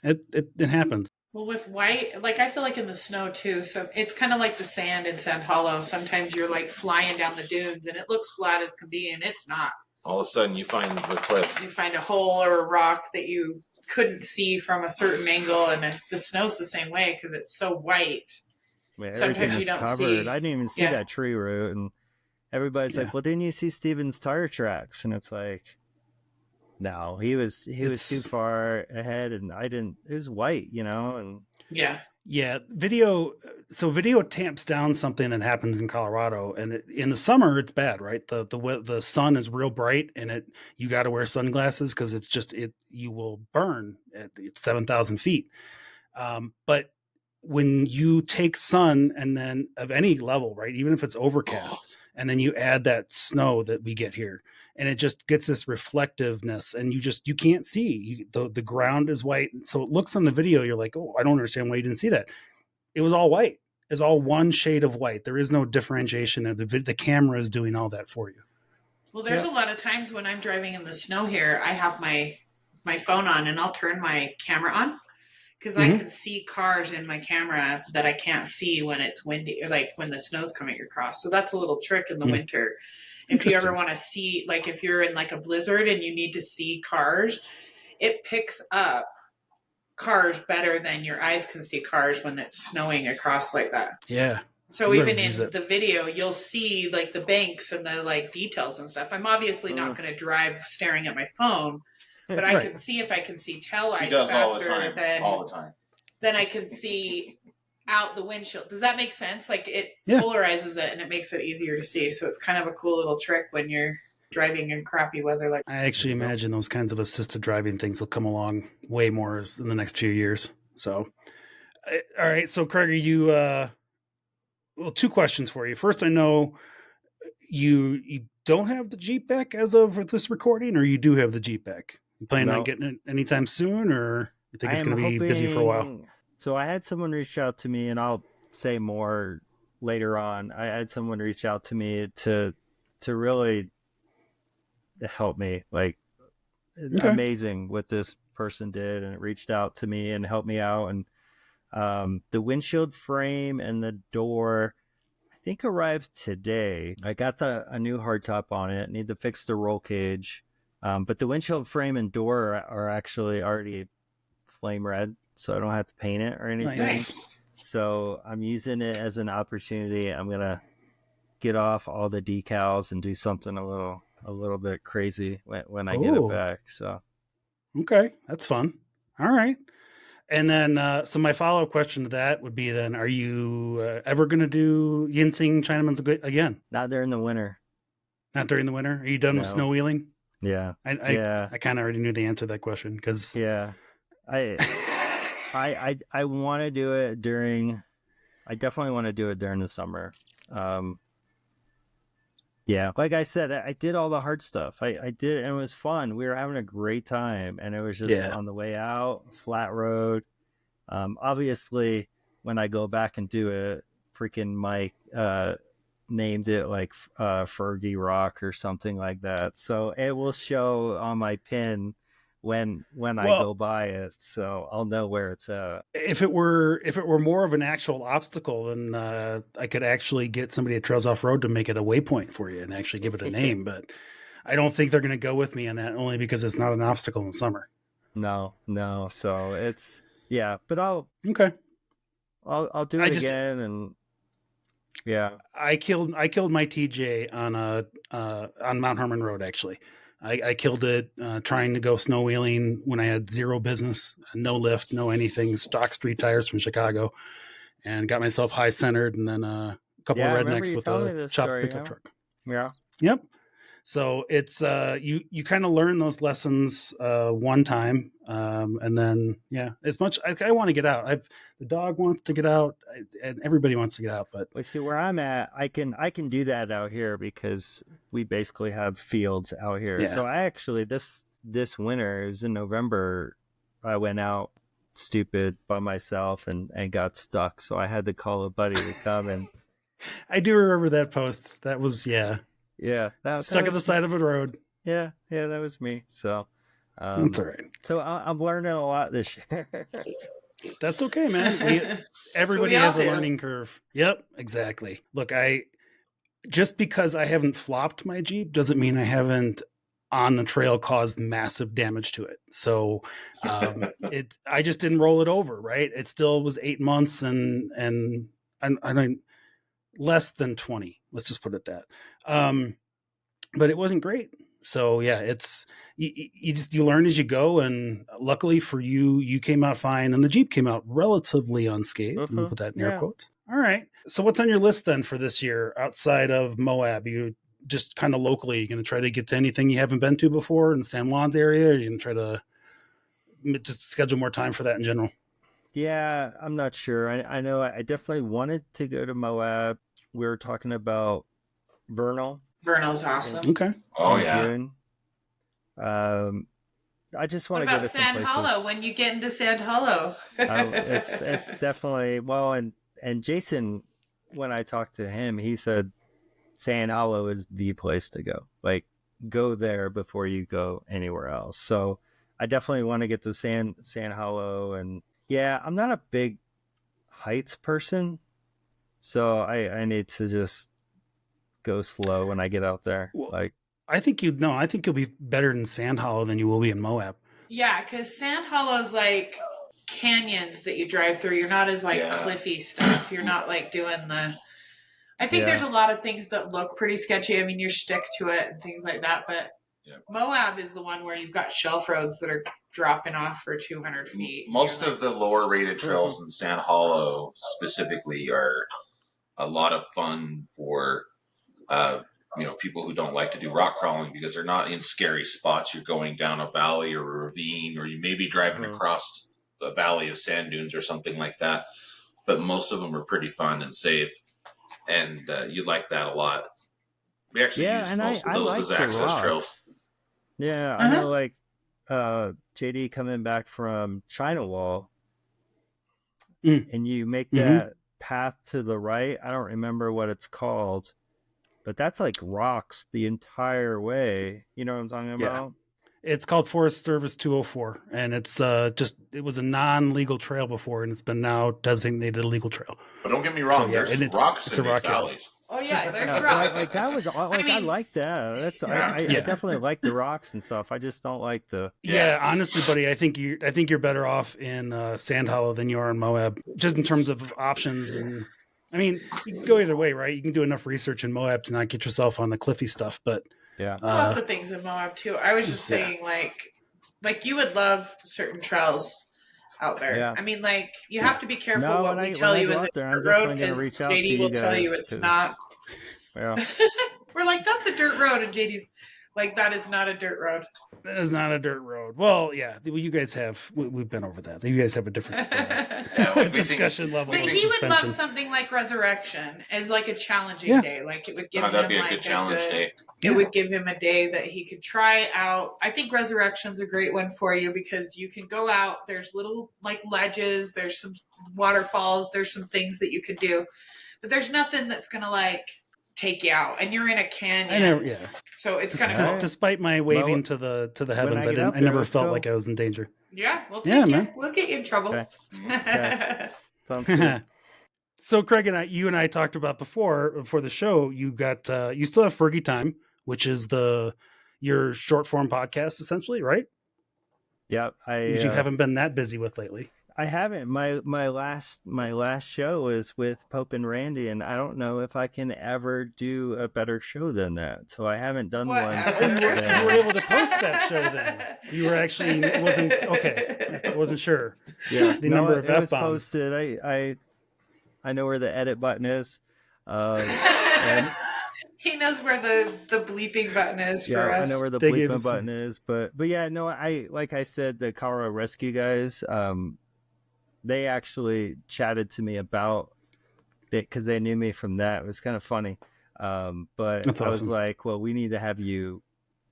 it happens. Well, with white, like I feel like in the snow too. So it's kind of like the sand in Sand Hollow. Sometimes you're like flying down the dunes, and it looks flat as can be, and it's not. All of a sudden, you find the cliff. You find a hole or a rock that you couldn't see from a certain angle, and the snow's the same way because it's so white. Man, sometimes you don't covered. See. I didn't even see that tree root, and everybody's like, "Well, didn't you see Steven's tire tracks?" And it's like, no, he was too far ahead, and I didn't. It was white, and video. So video tamps down something that happens in Colorado, and in the summer it's bad, right? The sun is real bright, and you got to wear sunglasses because you will burn at 7,000 feet. But when you take sun and then of any level, right, even if it's overcast, and then you add that snow that we get here, and it just gets this reflectiveness, and you can't see. The ground is white, so it looks on the video, you're like, oh, I don't understand why you didn't see that. It was all white. It's all one shade of white. There is no differentiation. The camera is doing all that for you. Well, there's a lot of times when I'm driving in the snow here, I have my phone on and I'll turn my camera on because I can see cars in my camera that I can't see when it's windy, or like when the snow's coming across. So that's a little trick in the winter. If you ever want to see, like if you're in like a blizzard and you need to see cars, it picks up cars better than your eyes can see cars when it's snowing across like that. Yeah. So even in the video, you'll see like the banks and the like details and stuff. I'm obviously not going to drive staring at my phone, but I can see if I can see tail lights faster all the time. Then I can see out the windshield. Does that make sense? Like it polarizes it and it makes it easier to see. So it's kind of a cool little trick when you're driving in crappy weather. Like I actually imagine those kinds of assisted driving things will come along way more in the next few years. So, all right. So Craig, are you, well, two questions for you. First, I know you don't have the Jeep back as of this recording, or you do have the Jeep back. You planning on getting it anytime soon, or you think it's going to be busy for a while? So I had someone reach out to me, and I'll say more later on. I had someone reach out to me to really help me. Like, amazing what this person did, and it reached out to me and helped me out. And the windshield frame and the door, I think, arrived today. I got a new hardtop on it. Need to fix the roll cage. But the windshield frame and door are actually already flame red, so I don't have to paint it or anything. Nice. So I'm using it as an opportunity. I'm going to get off all the decals and do something a little bit crazy when I get it back. So. Okay. That's fun. All right. And then, so my follow-up question to that would be then, are you ever going to do Yansing Chinaman's again? Not during the winter. Not during the winter? Are you done with snow wheeling? Yeah. I kind of already knew the answer to that question because. Yeah. I want to do it I definitely want to do it during the summer. Yeah. Like I said, I did all the hard stuff. I did, and it was fun. We were having a great time, and it was just on the way out, flat road. Obviously, when I go back and do it, freaking Mike named it like Fergie Rock or something like that. So it will show on my pin when I go by it, so I'll know where it's at. If it were more of an actual obstacle, then I could actually get somebody at Trails Off Road to make it a waypoint for you and actually give it a name. But I don't think they're going to go with me on that, only because it's not an obstacle in the summer. No. So it's but I'll do it again, and I killed my TJ on Mount Herman Road actually. I killed it trying to go snow wheeling when I had zero business, no lift, no anything, stock street tires from Chicago, and got myself high centered, and then a couple of rednecks with a chopped pickup truck. Yeah. Yep. So it's you kind of learn those lessons one time, and then as much I want to get out. The dog wants to get out, and everybody wants to get out. But see where I'm at, I can do that out here because we basically have fields out here. Yeah. So I actually this winter, it was in November, I went out stupid by myself and got stuck. So I had to call a buddy to come and. I do remember that post. That was Yeah, stuck at the side of a road. Yeah, that was me. So that's all right. So I'm learning a lot this year. That's okay, man. Everybody has a learning curve. Yep, exactly. Look, just because I haven't flopped my Jeep doesn't mean I haven't on the trail caused massive damage to it. So I just didn't roll it over, right? It still was 8 months and I less than 20. Let's just put it that. But it wasn't great. So it's you learn as you go, and luckily for you came out fine, and the Jeep came out relatively unscathed. I'm gonna put that in air quotes. All right. So what's on your list then for this year outside of Moab? You just kind of locally, you're gonna try to get to anything you haven't been to before in the San Juan's area? Or you're gonna try to just schedule more time for that in general? Yeah, I'm not sure. I know I definitely wanted to go to Moab. We were talking about Vernal. Vernal's awesome. Okay. Oh in yeah. June. I just What want to go about to some Sand places. Hollow? When you get into Sand Hollow? It's definitely well, and Jason, when I talked to him, he said Sand Hollow is the place to go. Like, go there before you go anywhere else. So I definitely want to get to Sand Hollow, and yeah, I'm not a big heights person, so I need to just go slow when I get out there. Well, Like, I think you'll be better in Sand Hollow than you will be in Moab. Yeah, because Sand Hollow's like canyons that you drive through. You're not as like cliffy stuff. You're not like doing the. I think there's a lot of things that look pretty sketchy. I mean, you're stick to it and things like that. But Moab is the one where you've got shelf roads that are dropping off for 200 feet. Most of the lower rated trails in Sand Hollow specifically are a lot of fun for people who don't like to do rock crawling because they're not in scary spots. You're going down a valley or a ravine, or you may be driving across a valley of sand dunes or something like that. But most of them are pretty fun and safe, and you like that a lot. We actually use most of those as access trails. Yeah, I know, like JD coming back from China Wall, and you make that path to the right. I don't remember what it's called, but that's like rocks the entire way. You know what I'm talking about? It's called Forest Service 204, and it's it was a non-legal trail before, and it's been now designated a legal trail. But don't get me wrong, there's rocks in these valleys. Oh yeah, there's rocks. Like that was I like that. That's I definitely like the rocks and stuff. I just don't like the. Yeah, honestly, buddy, I think you're better off in Sand Hollow than you are in Moab, just in terms of options. And I mean, you can go either way, right? You can do enough research in Moab to not get yourself on the cliffy stuff, but yeah, lots of things in Moab too. I was just saying, like you would love certain trails out there. Yeah. I mean, like, you have to be careful what we tell you is a dirt road, because JD will tell you it's not. Yeah. We're like, that's a dirt road, and JD's like, that is not a dirt road. That is not a dirt road. Well, yeah, you guys have. We've been over that. You guys have a different discussion level. But he would love something like Resurrection as like a challenging day. Like, it would give him that'd be a good challenge day. It would give him a day that he could try out. I think Resurrection's a great one for you because you can go out. There's little like ledges. There's some waterfalls. There's some things that you could do, but there's nothing that's gonna like take you out. And you're in a canyon. So it's kind of despite my waving to the heavens, I never felt like I was in danger. Yeah, we'll take you. Man. We'll get you in trouble. Okay. Sounds good. So Craig and you and I talked about before the show. You got you still have Fergie Time, which is your short form podcast, essentially, right? Yeah, which you haven't been that busy with lately. I haven't. My last show was with Pope and Randi, and I don't know if I can ever do a better show than that. So I haven't done one since then. You were able to post that show then. You were actually wasn't okay. I wasn't sure. Yeah, the number of it was F-bombs. posted. I know where the edit button is. And he knows where the bleeping button is for us. I know where the bleeping button is. But yeah, no, like I said, the Colorado Rescue guys, they actually chatted to me about it because they knew me from that. It was kind of funny. But that's I was awesome. like, well, we need to have you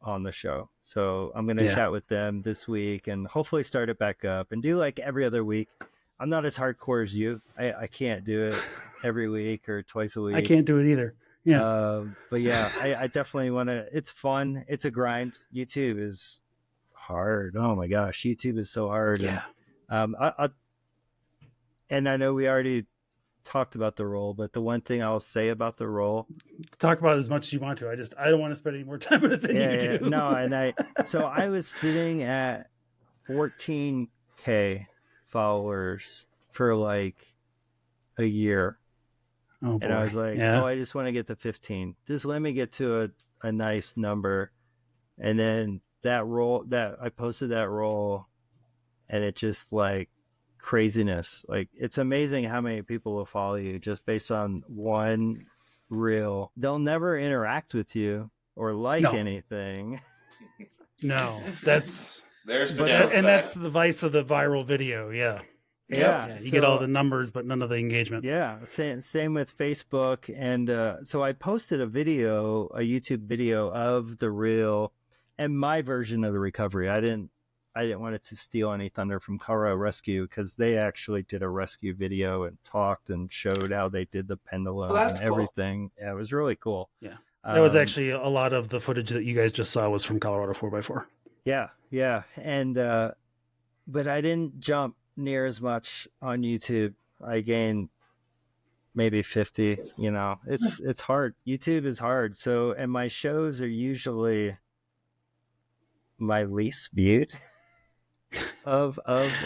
on the show. So I'm going to chat with them this week and hopefully start it back up and do like every other week. I'm not as hardcore as you. I can't do it every week or twice a week. I can't do it either. Yeah. But yeah, I definitely want to. It's fun. It's a grind. YouTube is hard. Oh my gosh. YouTube is so hard. Yeah. And I know we already talked about the role, but the one thing I'll say about the role, talk about it as much as you want to. I don't want to spend any more time with it than you do. No, and I was sitting at 14K followers for like a year. Oh, boy. And I was like, I just want to get to 15. Just let me get to a nice number. And then I posted that role, and it just like craziness. Like, it's amazing how many people will follow you just based on one reel. They'll never interact with you or like anything. No, that's there's the downside. And that's the vice of the viral video. Yeah. Yeah, You get all the numbers, but none of the engagement. Yeah, same with Facebook. And so I posted a YouTube video of the reel and my version of the recovery. I didn't want it to steal any thunder from Colorado Rescue, because they actually did a rescue video and talked and showed how they did the pendulum and everything. Cool. Yeah, it was really cool. Yeah, that was actually a lot of the footage that you guys just saw was from Colorado 4x4. Yeah, and but I didn't jump near as much on YouTube. I gained maybe 50. It's hard. YouTube is hard. So, and my shows are usually my least viewed of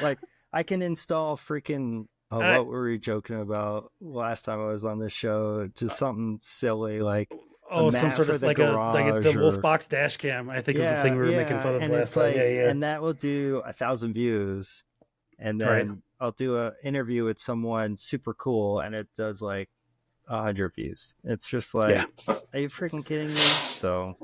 like, I can install freaking what were we joking about last time I was on this show? Just something silly like some sort of like the Wolf Box dash cam, I think was the thing we were making fun of and last time. And that will do 1,000 views, and then I'll do an interview with someone super cool and it does like 100 views. It's just like, are you freaking kidding me? So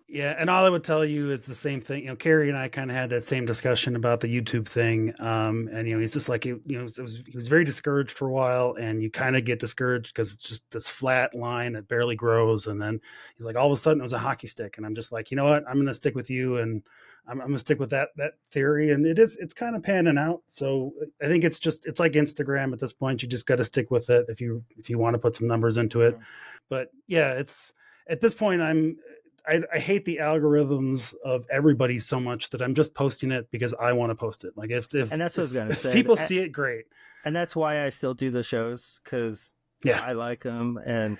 yeah, and all I would tell you is the same thing. Kerry and I kind of had that same discussion about the YouTube thing, and he's just like, he was very discouraged for a while, and you kind of get discouraged because it's just this flat line that barely grows, and then he's like, all of a sudden it was a hockey stick, and I'm just like, you know what, I'm going to stick with you, and I'm going to stick with that theory, and it's kind of panning out. So I think it's like Instagram at this point. You just got to stick with it if you want to put some numbers into it. But yeah, it's at this point I hate the algorithms of everybody so much that I'm just posting it because I want to post it. Like if and that's what I was going to say. People see it, great. And that's why I still do the shows, because I like them, and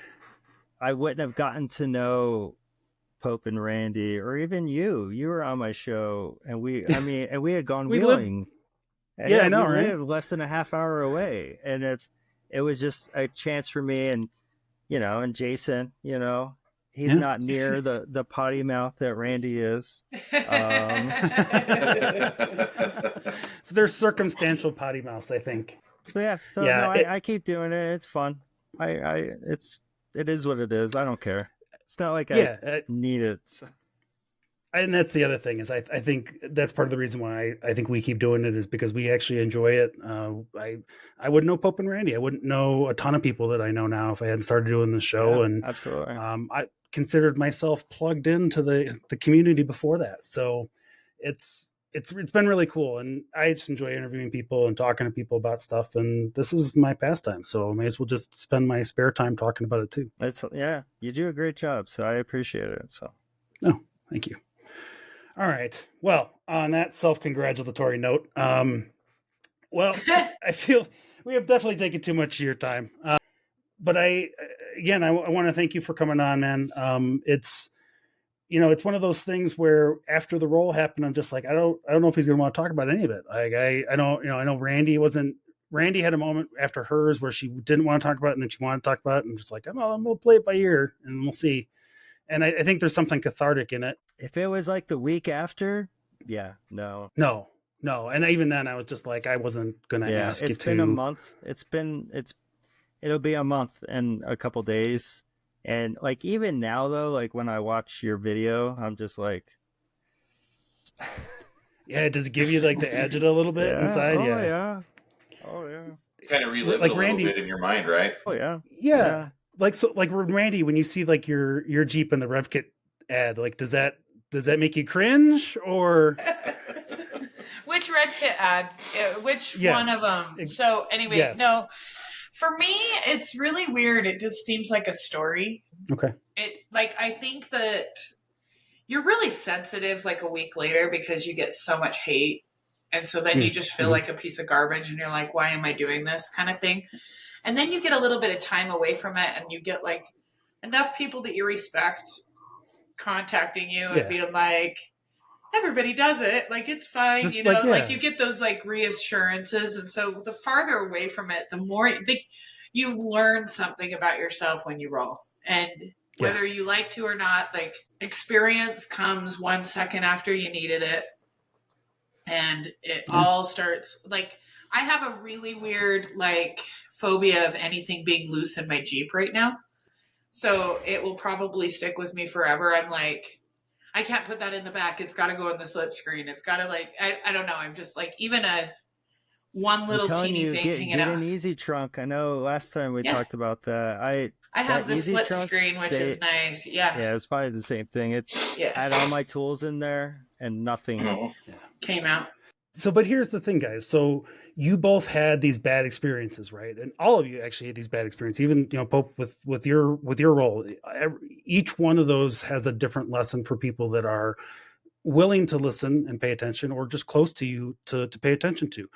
I wouldn't have gotten to know Pope and Randy, or even you. You were on my show, and we had gone wheeling. I know, right? We live less than a half hour away, and it was just a chance for me, and and Jason, he's not near the potty mouth that Randy is. So there's circumstantial potty mouths, I think. I keep doing it. It's fun. It is what it is. I don't care. It's not like I need it. And that's the other thing is I think that's part of the reason why I think we keep doing it is because we actually enjoy it. I wouldn't know Pope and Randy. I wouldn't know a ton of people that I know now if I hadn't started doing the show. And absolutely. I considered myself plugged into the community before that. So it's been really cool. And I just enjoy interviewing people and talking to people about stuff. And this is my pastime. So I may as well just spend my spare time talking about it too. You do a great job. So I appreciate it. So. Oh, thank you. All right. Well, on that self-congratulatory note, I feel we have definitely taken too much of your time. But I want to thank you for coming on, man. It's one of those things where after the roll happened, I'm just like, I don't know if he's going to want to talk about any of it. Like I don't, I know Randy had a moment after hers where she didn't want to talk about it, and then she wanted to talk about it, and I'm just like, I'm going to play it by ear and we'll see. And I think there's something cathartic in it. If it was like the week after, no. And even then I was just like, I wasn't going to ask you to. It's been a month. It'll be a month and a couple days. And like, even now though, like when I watch your video, I'm just like, does it give you like the agita a little bit inside? Oh yeah. You kind of relive like it a Randy, little bit in your mind, right? Oh yeah. Yeah. Like Randy, when you see like your Jeep in the RevKit ad, like does that make you cringe or which RevKit ad? Which one of them? So anyway, no. For me, it's really weird. It just seems like a story. Okay. I think that you're really sensitive like a week later because you get so much hate, and so then you just feel like a piece of garbage, and you're like, why am I doing this kind of thing? And then you get a little bit of time away from it, and you get like enough people that you respect contacting you and being like, everybody does it. Like, it's fine. Just like you get those like reassurances. And so the farther away from it, the more you learn something about yourself when you roll. And whether you like to or not, like experience comes 1 second after you needed it. And it all starts like, I have a really weird, like, phobia of anything being loose in my Jeep right now. So it will probably stick with me forever. I'm like, I can't put that in the back. It's got to go on the slip screen. It's got to like, I don't know. I'm just like, even one I'm little telling teeny you, thing hanging get out. an easy trunk. I know last time we Yeah. talked about that. I have that the easy slip trunk, screen, which is nice. Yeah. Yeah, it's probably the same thing. I Yeah. had all my tools in there and nothing. Came out. So, but here's the thing, guys. So you both had these bad experiences, right? And all of you actually had these bad experiences. Even Pope with your role. Each one of those has a different lesson for people that are willing to listen and pay attention, or just close to you to pay attention to.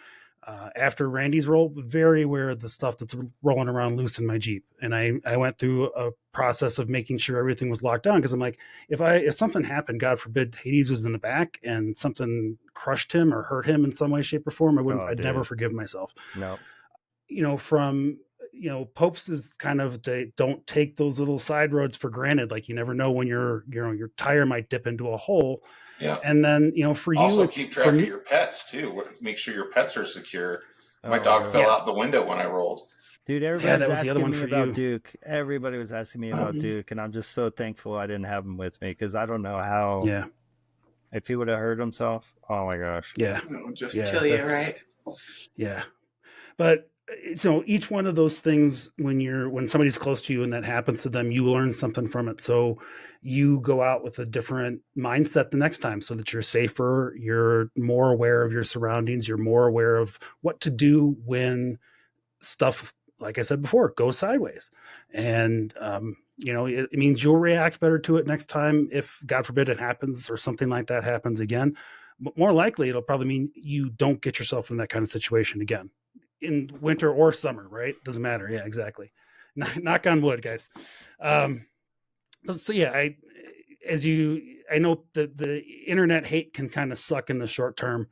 After Randy's role, very aware of the stuff that's rolling around loose in my Jeep. And I went through a process of making sure everything was locked down, because I'm like, if something happened, God forbid, Hades was in the back and something crushed him or hurt him in some way, shape, or form, I'd never forgive myself. No. From Pope's is kind of don't take those little side roads for granted. Like, you never know when your tire might dip into a hole. Yeah. And then, for you, also it's keep track of your pets too. Make sure your pets are secure. My dog fell out the window when I rolled. Dude, everybody was the other asking one me for about you. Duke. Everybody was asking me about Duke, and I'm just so thankful I didn't have him with me, because I don't know how. Yeah. If he would have hurt himself, oh my gosh. Yeah. Just kill you, right? Yeah. But so each one of those things, when somebody's close to you and that happens to them, you learn something from it. So you go out with a different mindset the next time, so that you're safer, you're more aware of your surroundings, you're more aware of what to do when stuff, like I said before, goes sideways. And it means you'll react better to it next time if, God forbid, it happens or something like that happens again. But more likely, it'll probably mean you don't get yourself in that kind of situation again, in winter or summer, right? Doesn't matter. Yeah, exactly. Knock on wood, guys. So yeah, I know that the internet hate can kind of suck in the short term,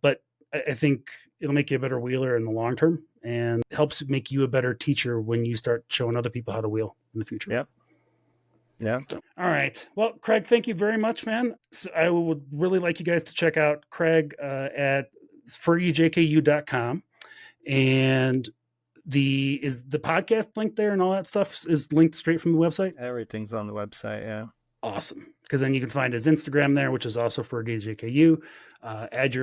but I think it'll make you a better wheeler in the long term, and helps make you a better teacher when you start showing other people how to wheel in the future. Yep. Yeah. All right. Well, Craig, thank you very much, man. So I would really like you guys to check out Craig at FergieJKU.com. And the podcast link there and all that stuff is linked straight from the website? Everything's on the website, yeah. Awesome. Because then you can find his Instagram there, which is also FergieJKU. Add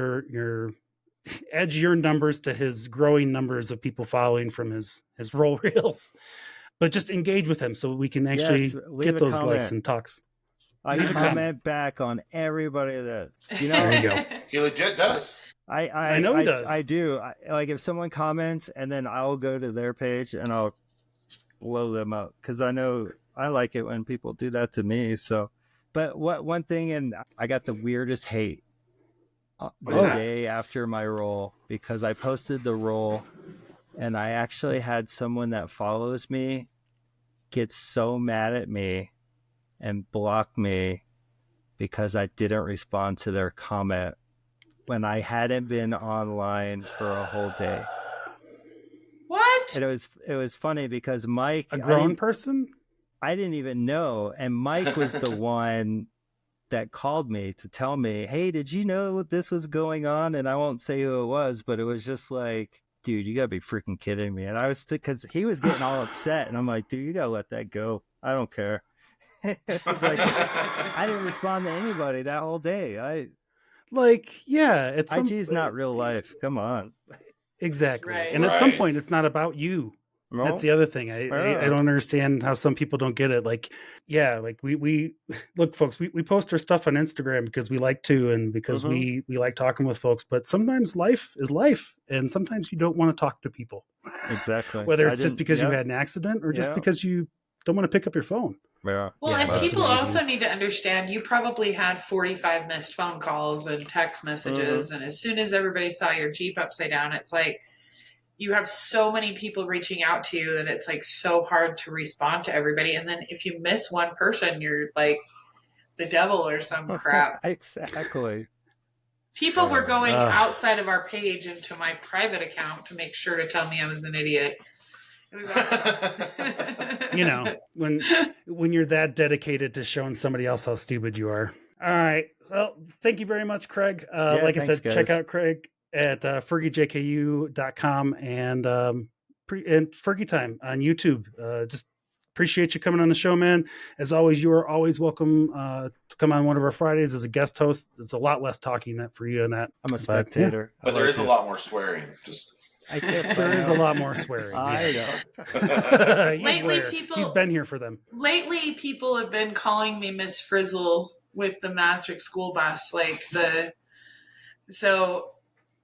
your numbers to his growing numbers of people following from his roll reels. But just engage with him so we can actually get those likes and talks. I comment back on everybody that, There you go. He legit does. I know he does. I do. Like, if someone comments, and then I'll go to their page and I'll blow them up, because I know I like it when people do that to me. So, but one thing, and I got the weirdest hate the day after my roll, because I posted the roll, and I actually had someone that follows me get so mad at me and block me because I didn't respond to their comment when I hadn't been online for a whole day. What? And it was funny because Mike, a grown person, I didn't even know, and Mike was the one that called me to tell me, "Hey, did you know this was going on?" And I won't say who it was, but it was just like, dude, you gotta be freaking kidding me. And I was, because he was getting all upset, and I'm like, dude, you gotta let that go. I don't care. It's like, I didn't respond to anybody that whole day. it's IG's not real life. Come on. Exactly. Right. And at some point, it's not about you. No? That's the other thing. I don't understand how some people don't get it. We look, folks, we post our stuff on Instagram because we like to, and because we like talking with folks, but sometimes life is life, and sometimes you don't want to talk to people. Exactly. Whether it's just because you had an accident, or just because you don't want to pick up your phone. Yeah. Well, and people also need to understand, you probably had 45 missed phone calls and text messages. And as soon as everybody saw your Jeep upside down, it's like, you have so many people reaching out to you that it's like so hard to respond to everybody. And then if you miss one person, you're like the devil or some crap. Exactly. People were going outside of our page into my private account to make sure to tell me I was an idiot. It was awesome. When you're that dedicated to showing somebody else how stupid you are. All right. So thank you very much, Craig. Like I said, check out Craig at FergieJKU.com and Fergie Time on YouTube. Just Appreciate you coming on the show, man. As always, you are always welcome to come on one of our Fridays as a guest host. It's a lot less talking for you and that. I'm a spectator. But there is a lot more swearing. There is a lot more swearing. I know. He's been here for them. Lately, people have been calling me Miss Frizzle with the Magic School Bus. So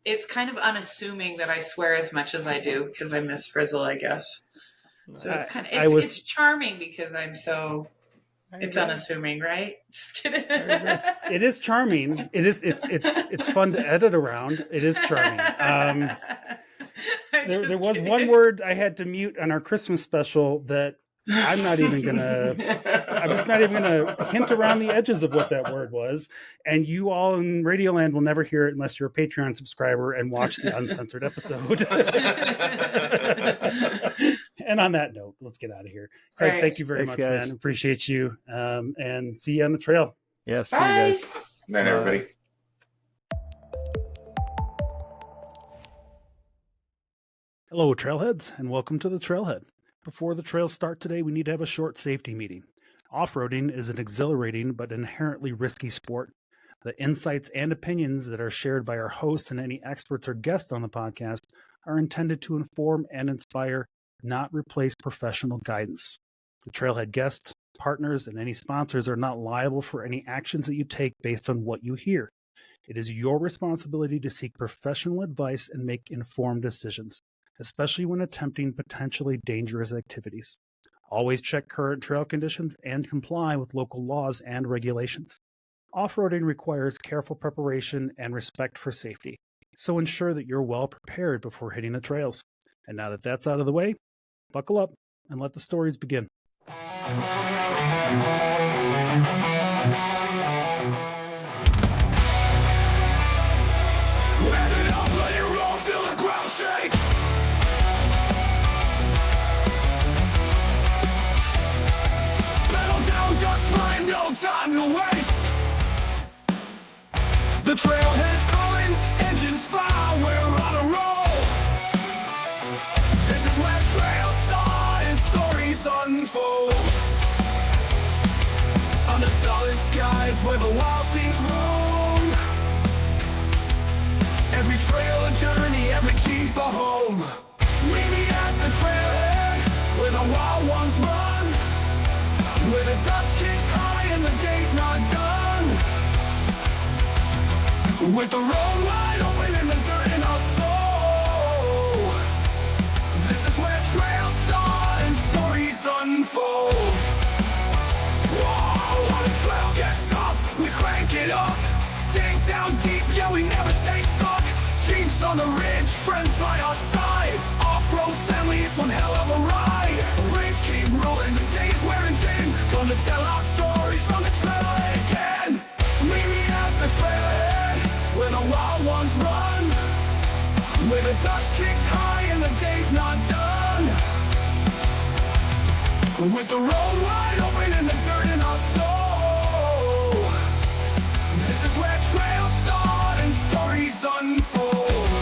it's kind of unassuming that I swear as much as I do because I Miss Frizzle, I guess. So it's kind of it's charming because I'm so. It's unassuming, right? Just kidding. It is charming. It's fun to edit around. It is charming. There was one word I had to mute on our Christmas special that I'm just not even gonna hint around the edges of what that word was. And you all in Radioland will never hear it unless you're a Patreon subscriber and watch the uncensored episode. And on that note, let's get out of here. Craig, thank you very much, guys. Man. Appreciate you. And see you on the trail. Yeah, see you guys. Good night, everybody. Hello, trailheads, and welcome to the Trailhead. Before the trails start today, we need to have a short safety meeting. Off-roading is an exhilarating but inherently risky sport. The insights and opinions that are shared by our hosts and any experts or guests on the podcast are intended to inform and inspire, not replace professional guidance. The Trailhead guests, partners, and any sponsors are not liable for any actions that you take based on what you hear. It is your responsibility to seek professional advice and make informed decisions, especially when attempting potentially dangerous activities. Always check current trail conditions and comply with local laws and regulations. Off-roading requires careful preparation and respect for safety, so ensure that you're well prepared before hitting the trails. And now that that's out of the way, buckle up and let the stories begin. No time to waste. The trailhead's calling, engines fire, we're on a roll. This is where trails start and stories unfold. Under starlit skies where the wild things roam. Every trail a journey, every jeep a home. Meet me at the trailhead where the wild ones run, where the dust kicks high and the day's not done. With the road wide open and the dirt in our soul. This is where trails start and stories unfold. Whoa, when the trail gets tough, we crank it up. Dig down deep, yeah, we never stay stuck. Jeeps on the ridge, friends by our side. Off-road family, it's one hell of a ride. Race keep rolling, the days wearing thin. Gonna tell our stories on the trailhead again. Meet me at the trailhead where the wild ones run, where the dust kicks high and the day's not done. With the road wide open and the dirt in our soul. This is where trails start and stories unfold.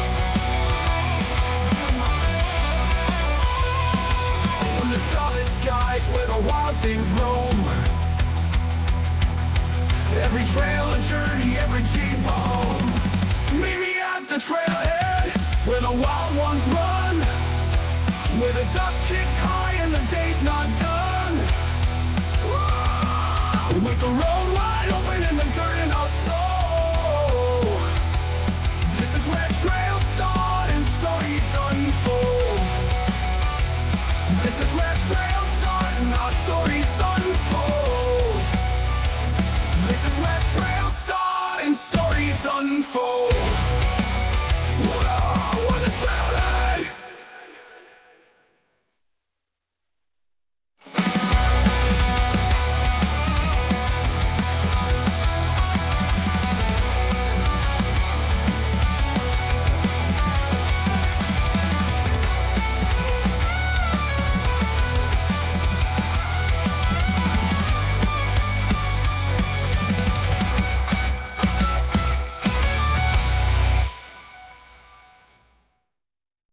On the starlit skies where the wild things roam. Every trail a journey, every jeep a home. Meet me at the trailhead where the wild ones run, where the dust kicks high and the day's not done. With the road wide open and the dirt in our soul. This is where trails start and stories unfold. This is where trails start and our stories unfold. This is where trails start and stories unfold.